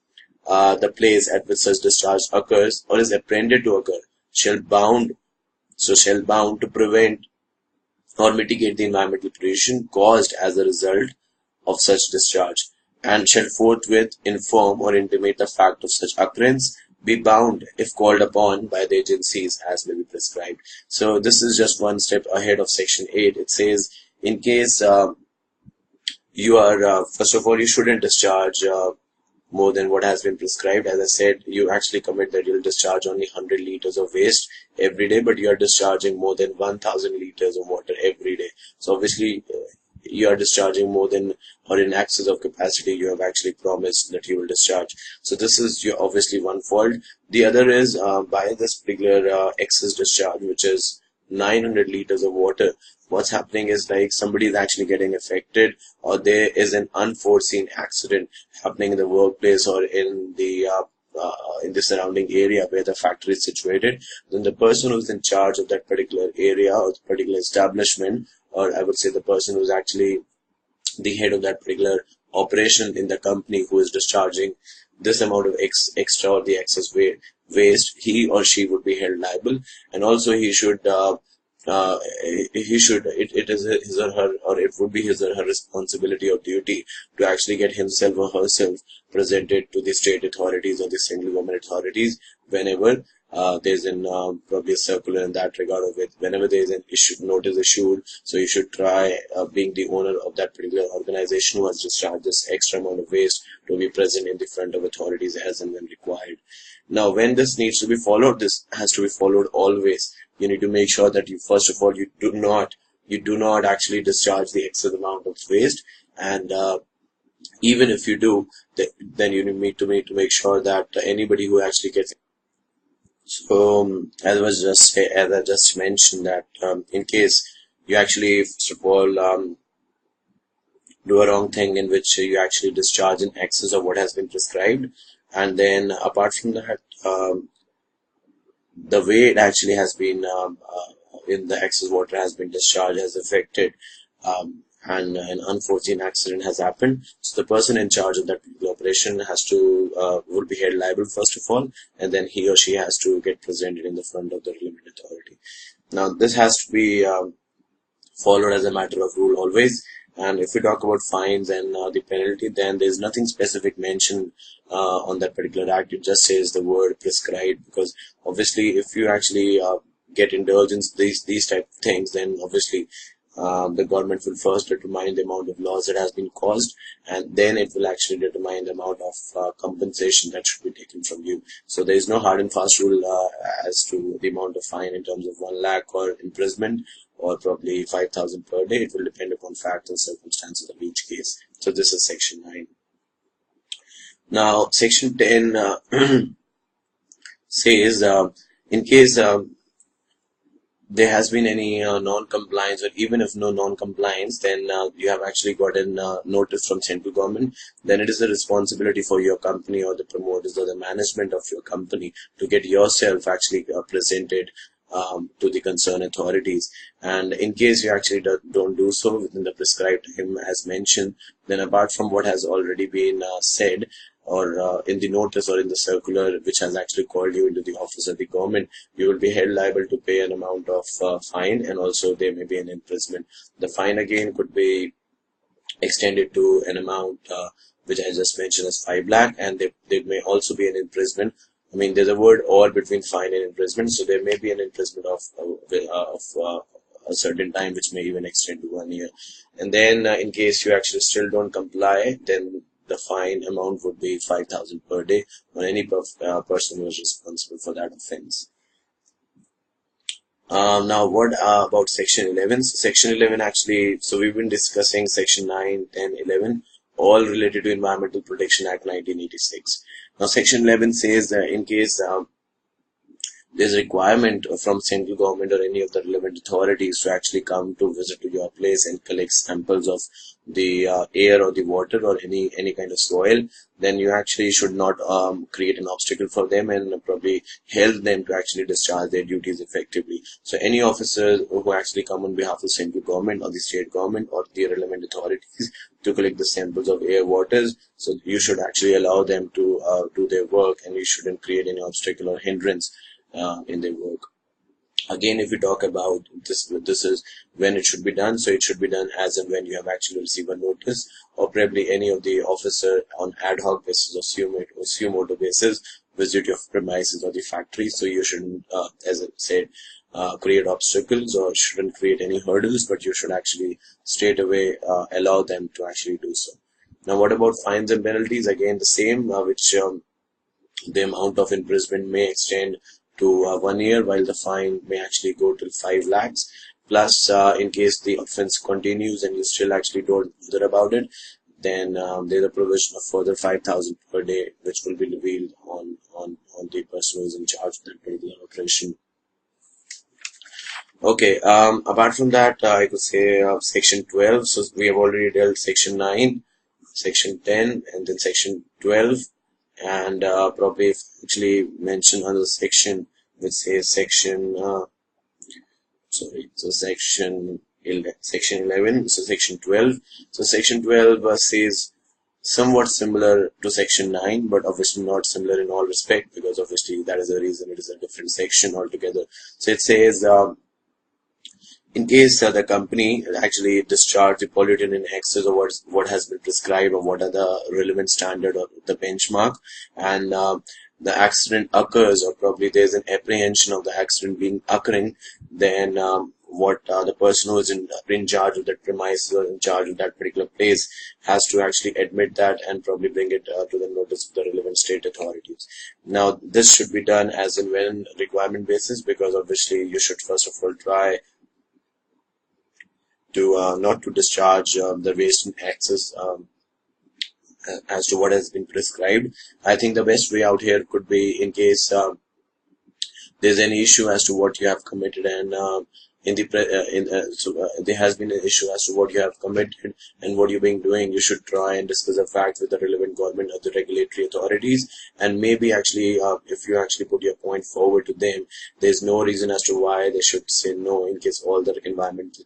the place at which such discharge occurs or is apprehended to occur, shall bound to prevent or mitigate the environmental pollution caused as a result of such discharge, and shall forthwith inform or intimate the fact of such occurrence be bound if called upon by the agencies as may be prescribed. So this is just one step ahead of Section 8. It says in case you are, first of all, you shouldn't discharge more than what has been prescribed. As I said, you actually commit that you'll discharge only 100 liters of waste every day, but you are discharging more than 1000 liters of water every day. So obviously, you are discharging more than or in excess of capacity you have actually promised that you will discharge. So this is your obviously one fault. The other is by this particular excess discharge, which is 900 liters of water, what's happening is like somebody is actually getting affected, or there is an unforeseen accident happening in the workplace or in the surrounding area where the factory is situated. Then the person who's in charge of that particular area or the particular establishment, or I would say the person who's actually the head of that particular operation in the company who is discharging this amount of extra or the excess waste, he or she would be held liable, and also he should it is his or her, or it would be his or her responsibility or duty to actually get himself or herself presented to the state authorities or the central government authorities whenever there's an probably a circular in that regard of it. Whenever there is an notice issued, so you should try being the owner of that particular organization who has discharged this extra amount of waste to be present in the front of authorities as and when required. Now, when this needs to be followed, this has to be followed always. You need to make sure that you, first of all, you do not actually discharge the excess amount of waste, and even if you do, then you need to make sure that anybody who actually gets. So, as I just mentioned, that in case you actually, first of all, do a wrong thing in which you actually discharge in excess of what has been prescribed, and then apart from that, the way it actually has been in the excess water has been discharged has affected, and an unforeseen accident has happened. So the person in charge of that operation has to will be held liable first of all, and then he or she has to get presented in the front of the relevant authority. Now this has to be followed as a matter of rule always. And if we talk about fines and the penalty, then there's nothing specific mentioned on that particular act. It just says the word prescribed, because obviously if you actually get indulgence these type of things, then obviously the government will first determine the amount of loss that has been caused, and then it will actually determine the amount of compensation that should be taken from you. So there is no hard and fast rule as to the amount of fine in terms of 1 lakh or imprisonment or probably 5,000 per day. It will depend upon facts and circumstances of each case. So this is Section 9. Now, Section 10 says in case there has been any non-compliance, or even if no non-compliance, then you have actually gotten notice from central government, then it is a responsibility for your company or the promoters or the management of your company to get yourself actually presented to the concerned authorities. And in case you actually don't do so within the prescribed time as mentioned, then apart from what has already been said, or in the notice or in the circular which has actually called you into the office of the government, you will be held liable to pay an amount of fine, and also there may be an imprisonment. The fine again could be extended to an amount which I just mentioned as 5 lakh, and there may also be an imprisonment. I mean, there's a word "or" between fine and imprisonment, so there may be an imprisonment of a certain time, which may even extend to 1 year. And then, in case you actually still don't comply, then the fine amount would be 5,000 per day on any person who is responsible for that offense. Now, what about Section 11? So Section 11 actually, so we've been discussing Section 9, 10, 11, all related to Environmental Protection Act 1986. Now, Section 11 says that in case there's a requirement from central government or any of the relevant authorities to actually come to visit to your place and collect samples of the air or the water or any kind of soil, then you actually should not create an obstacle for them and probably help them to actually discharge their duties effectively. So any officers who actually come on behalf of central government or the state government or the relevant authorities to collect the samples of air, waters, so you should actually allow them to do their work, and you shouldn't create any obstacle or hindrance in their work. Again, if we talk about this is when it should be done. So it should be done as and when you have actually received a notice, or probably any of the officer on ad hoc basis or suo motu basis visit your premises or the factory. So you shouldn't, as I said, create obstacles or shouldn't create any hurdles, but you should actually straight away allow them to actually do so. Now, what about fines and penalties? Again, the same, which the amount of imprisonment may extend to 1 year, while the fine may actually go till 5 lakhs. Plus, in case the offense continues and you still actually don't bother about it, then there's a provision of further 5,000 per day, which will be revealed on the person who is in charge of that particular operation. Okay, apart from that, I could say Section 12. So we have already dealt Section 9, Section 10, and then Section 12. And probably if actually mention another section which says Section 11, so Section 12. So Section 12 says somewhat similar to Section 9, but obviously not similar in all respect, because obviously that is the reason it is a different section altogether. So it says in case the company actually discharge the pollutant in excess of what has been prescribed, or what are the relevant standard or the benchmark, and the accident occurs, or probably there's an apprehension of the accident being occurring, then what the person who is in charge of that premise or in charge of that particular place has to actually admit that and probably bring it to the notice of the relevant state authorities. Now, this should be done as and when requirement basis, because obviously you should first of all try to not to discharge the waste in excess as to what has been prescribed. I think the best way out here could be, in case there's any issue as to what you have committed, and there has been an issue as to what you have committed and what you've been doing, you should try and discuss the fact with the relevant government or the regulatory authorities, and maybe actually if you actually put your point forward to them, there's no reason as to why they should say no, in case all the environmental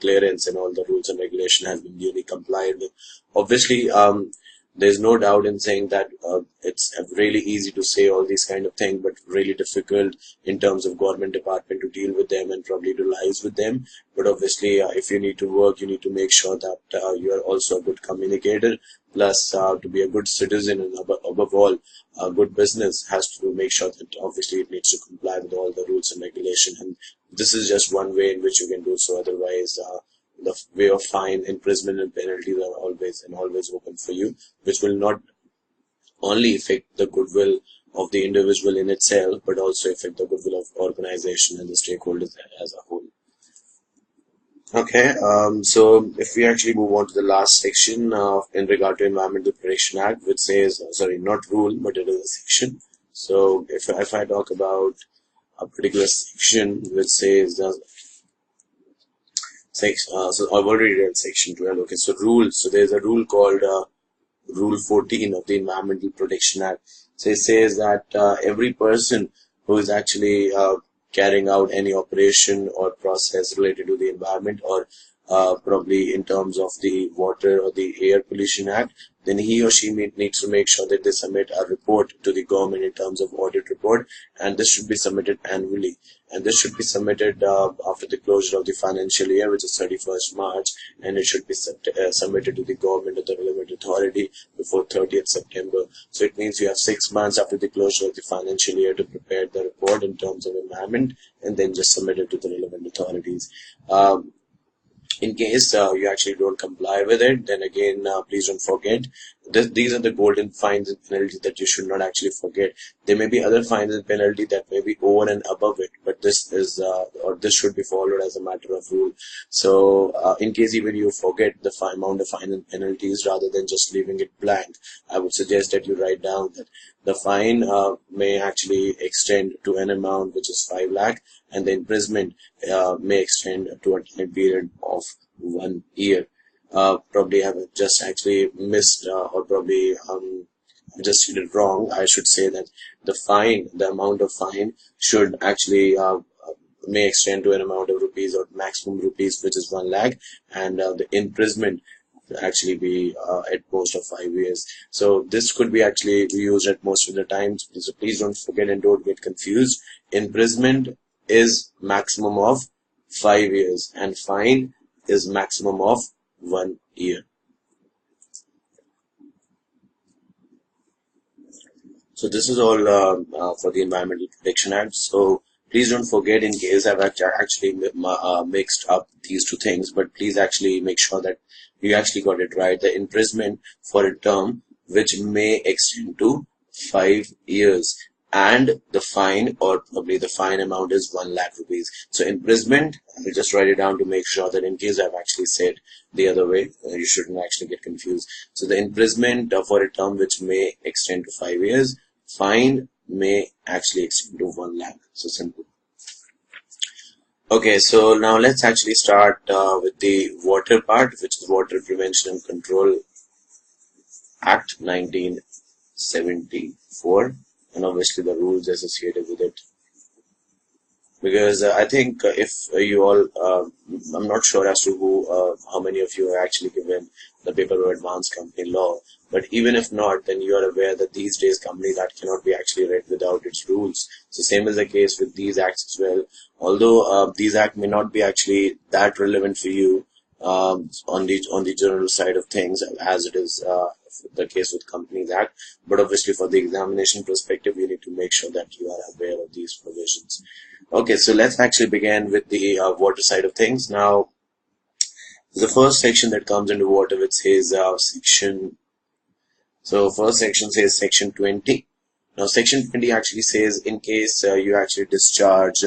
clearance and all the rules and regulation has been duly complied with. Obviously, there's no doubt in saying that it's really easy to say all these kind of things, but really difficult in terms of government department to deal with them and probably to liaise with them. But obviously, if you need to work, you need to make sure that you are also a good communicator, plus to be a good citizen, and above all, a good business has to make sure that obviously it needs to comply with all the rules and regulation. And this is just one way in which you can do so. Otherwise, the way of fine, imprisonment, and penalties are always open for you, which will not only affect the goodwill of the individual in itself, but also affect the goodwill of organization and the stakeholders as a whole. Okay, so if we actually move on to the last section in regard to Environmental Protection Act, which says, sorry, not rule, but it is a section. So if I talk about a particular section which says so I've already read Section 12. Okay, so rules. So there's a rule called Rule 14 of the Environmental Protection Act. So it says that every person who is actually carrying out any operation or process related to the environment, or probably in terms of the Water or the Air Pollution Act, then he or she needs to make sure that they submit a report to the government in terms of audit report, and this should be submitted annually. And this should be submitted after the closure of the financial year, which is 31st March, and it should be submitted to the government or the relevant authority before 30th September. So it means you have 6 months after the closure of the financial year to prepare the report in terms of environment, and then just submit it to the relevant authorities. In case you actually don't comply with it, then again, please don't forget. These are the golden fines and penalties that you should not actually forget. There may be other fines and penalties that may be over and above it, but this is or this should be followed as a matter of rule. So in case even you forget the amount of fines and penalties, rather than just leaving it blank, I would suggest that you write down that the fine may actually extend to an amount which is 5 lakh, and the imprisonment may extend to a time period of 1 year. Probably have just actually missed or probably just did it wrong. I should say that the amount of fine should actually may extend to an amount of rupees or maximum rupees, which is 1 lakh, and the imprisonment actually be at most of 5 years. So this could be actually used at most of the times. So please don't forget and don't get confused. Imprisonment is maximum of 5 years, and fine is maximum of 1 year. So this is all for the Environmental Protection Act. So please don't forget, in case I've actually mixed up these two things, but please actually make sure that you actually got it right. The imprisonment for a term which may extend to 5 years, and the fine, or probably the fine amount, is 1 lakh rupees. So imprisonment, I'll just write it down to make sure that in case I've actually said the other way, you shouldn't actually get confused. So the imprisonment for a term which may extend to 5 years, fine may actually extend to 1 lakh. So simple. Okay, so now let's actually start with the water part, which is Water Prevention and Control Act 1974, and obviously the rules associated with it. Because I think if you all, I'm not sure as to how many of you are actually given the paper of advanced company law, but even if not, then you are aware that these days Companies Act cannot be actually read without its rules. So same is the case with these acts as well. Although these acts may not be actually that relevant for you on the general side of things, as it is the case with Companies Act, but obviously for the examination perspective, you need to make sure that you are aware of these provisions. Okay, so let's actually begin with the water side of things. Now, the first section that comes into water, which says first section says section 20. Now, section 20 actually says, in case you actually discharge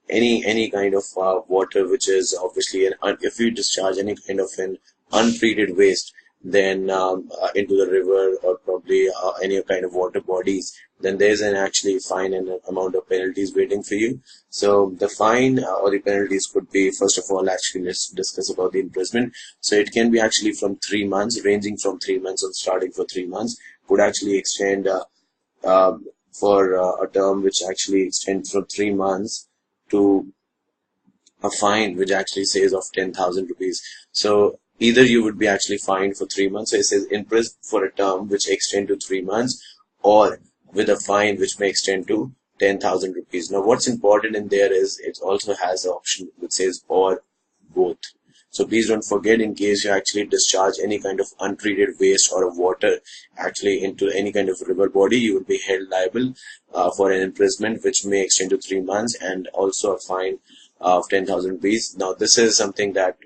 any kind of water, which is obviously if you discharge any kind of an untreated waste, then into the river, or probably any kind of water bodies, then there's an actually fine and an amount of penalties waiting for you. So the fine or the penalties could be, first of all, actually let's discuss about the imprisonment. So it can be actually from 3 months, ranging from 3 months and starting for 3 months, could actually extend for a term which actually extends from 3 months to a fine which actually says of 10,000 rupees. So either you would be actually fined for 3 months, so it says imprisoned for a term which extend to 3 months, or with a fine which may extend to 10,000 rupees. Now what's important in there is it also has the option which says or both. So please don't forget, in case you actually discharge any kind of untreated waste or water actually into any kind of river body, you will be held liable for an imprisonment which may extend to 3 months, and also a fine of 10,000 rupees. Now this is something that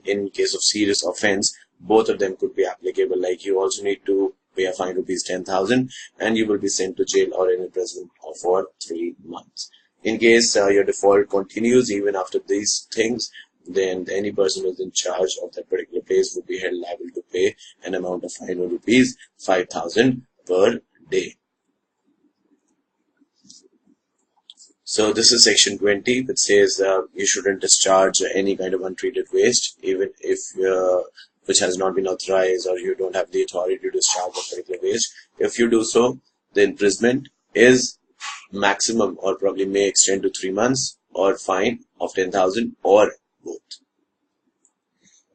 in case of serious offense, both of them could be applicable. Like, you also need to pay a fine rupees 10,000, and you will be sent to jail or in imprisonment for 3 months. In case your default continues even after these things, then any person who is in charge of that particular place would be held liable to pay an amount of fine of rupees 5,000 per day. So this is section 20, which says you shouldn't discharge any kind of untreated waste, even if which has not been authorized, or you don't have the authority to discharge a particular waste. If you do so, the imprisonment is maximum, or probably may extend to 3 months, or fine of 10,000, or both.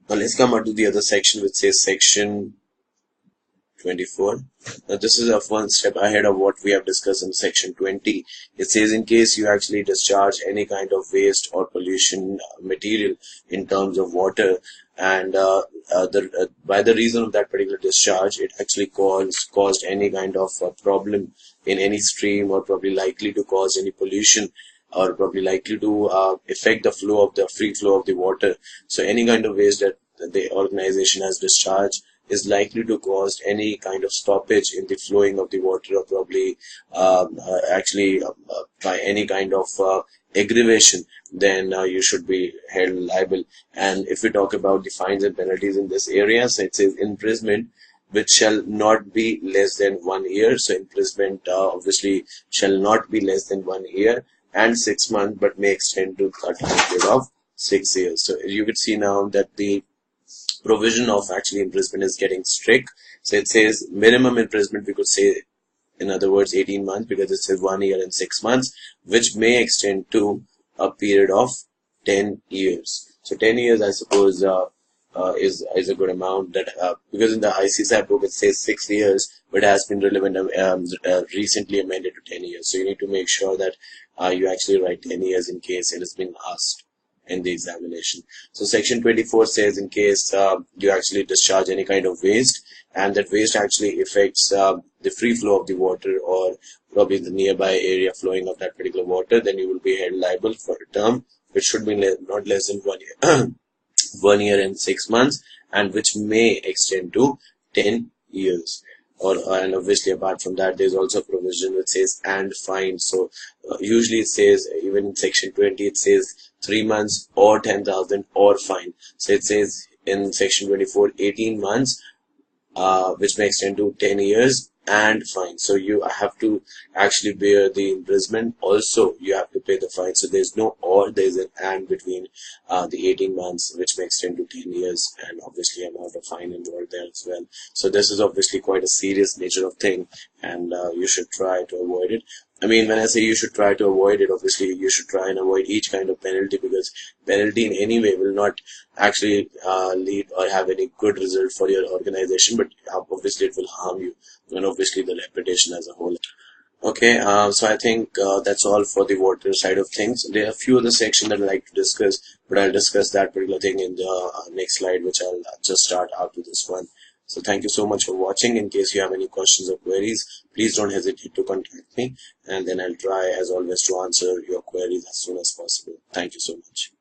Now let's come on to the other section, which says section 24. Now this is one step ahead of what we have discussed in section 20. It says, in case you actually discharge any kind of waste or pollution material in terms of water, and by the reason of that particular discharge, it actually caused any kind of problem in any stream, or probably likely to cause any pollution, or probably likely to affect the free flow of the water. So any kind of waste that the organization has discharged is likely to cause any kind of stoppage in the flowing of the water, or probably by any kind of aggravation, then you should be held liable. And if we talk about the fines and penalties in this area, so it says imprisonment which shall not be less than 1 year. So imprisonment obviously shall not be less than 1 year, and 6 months, but may extend to a time period of 6 years. So you could see now that the provision of actually imprisonment is getting strict. So it says minimum imprisonment, we could say, in other words, 18 months, because it says 1 year and 6 months, which may extend to a period of 10 years. So 10 years, I suppose, is a good amount, that because in the ICSI book it says 6 years, but has been recently amended to 10 years. So you need to make sure that you actually write 10 years in case it has been asked. in the examination. So section 24 says in case you actually discharge any kind of waste and that waste actually affects the free flow of the water or probably the nearby area flowing of that particular water, then you will be held liable for a term which should be not less than 1 year, 1 year and 6 months, and which may extend to 10 years. And obviously apart from that, there's also a provision which says and fine. So usually it says, even in section 20 it says 3 months or 10,000 or fine. So it says in section 24 18 months, which may extend to 10 years and fine. So you have to actually bear the imprisonment. Also, you have to pay the fine. So there's no or, there's an and between the 18 months, which may extend to 10 years, and obviously amount of fine involved there as well. So this is obviously quite a serious nature of thing, and you should try to avoid it. I mean, when I say you should try to avoid it, obviously you should try and avoid each kind of penalty, because penalty in any way will not actually lead or have any good result for your organization, but obviously it will harm you and obviously the reputation as a whole. Okay, so I think that's all for the water side of things. There are a few other sections that I'd like to discuss, but I'll discuss that particular thing in the next slide, which I'll just start after this one. So thank you so much for watching. In case you have any questions or queries, please don't hesitate to contact me, and then I'll try as always to answer your queries as soon as possible. Thank you so much.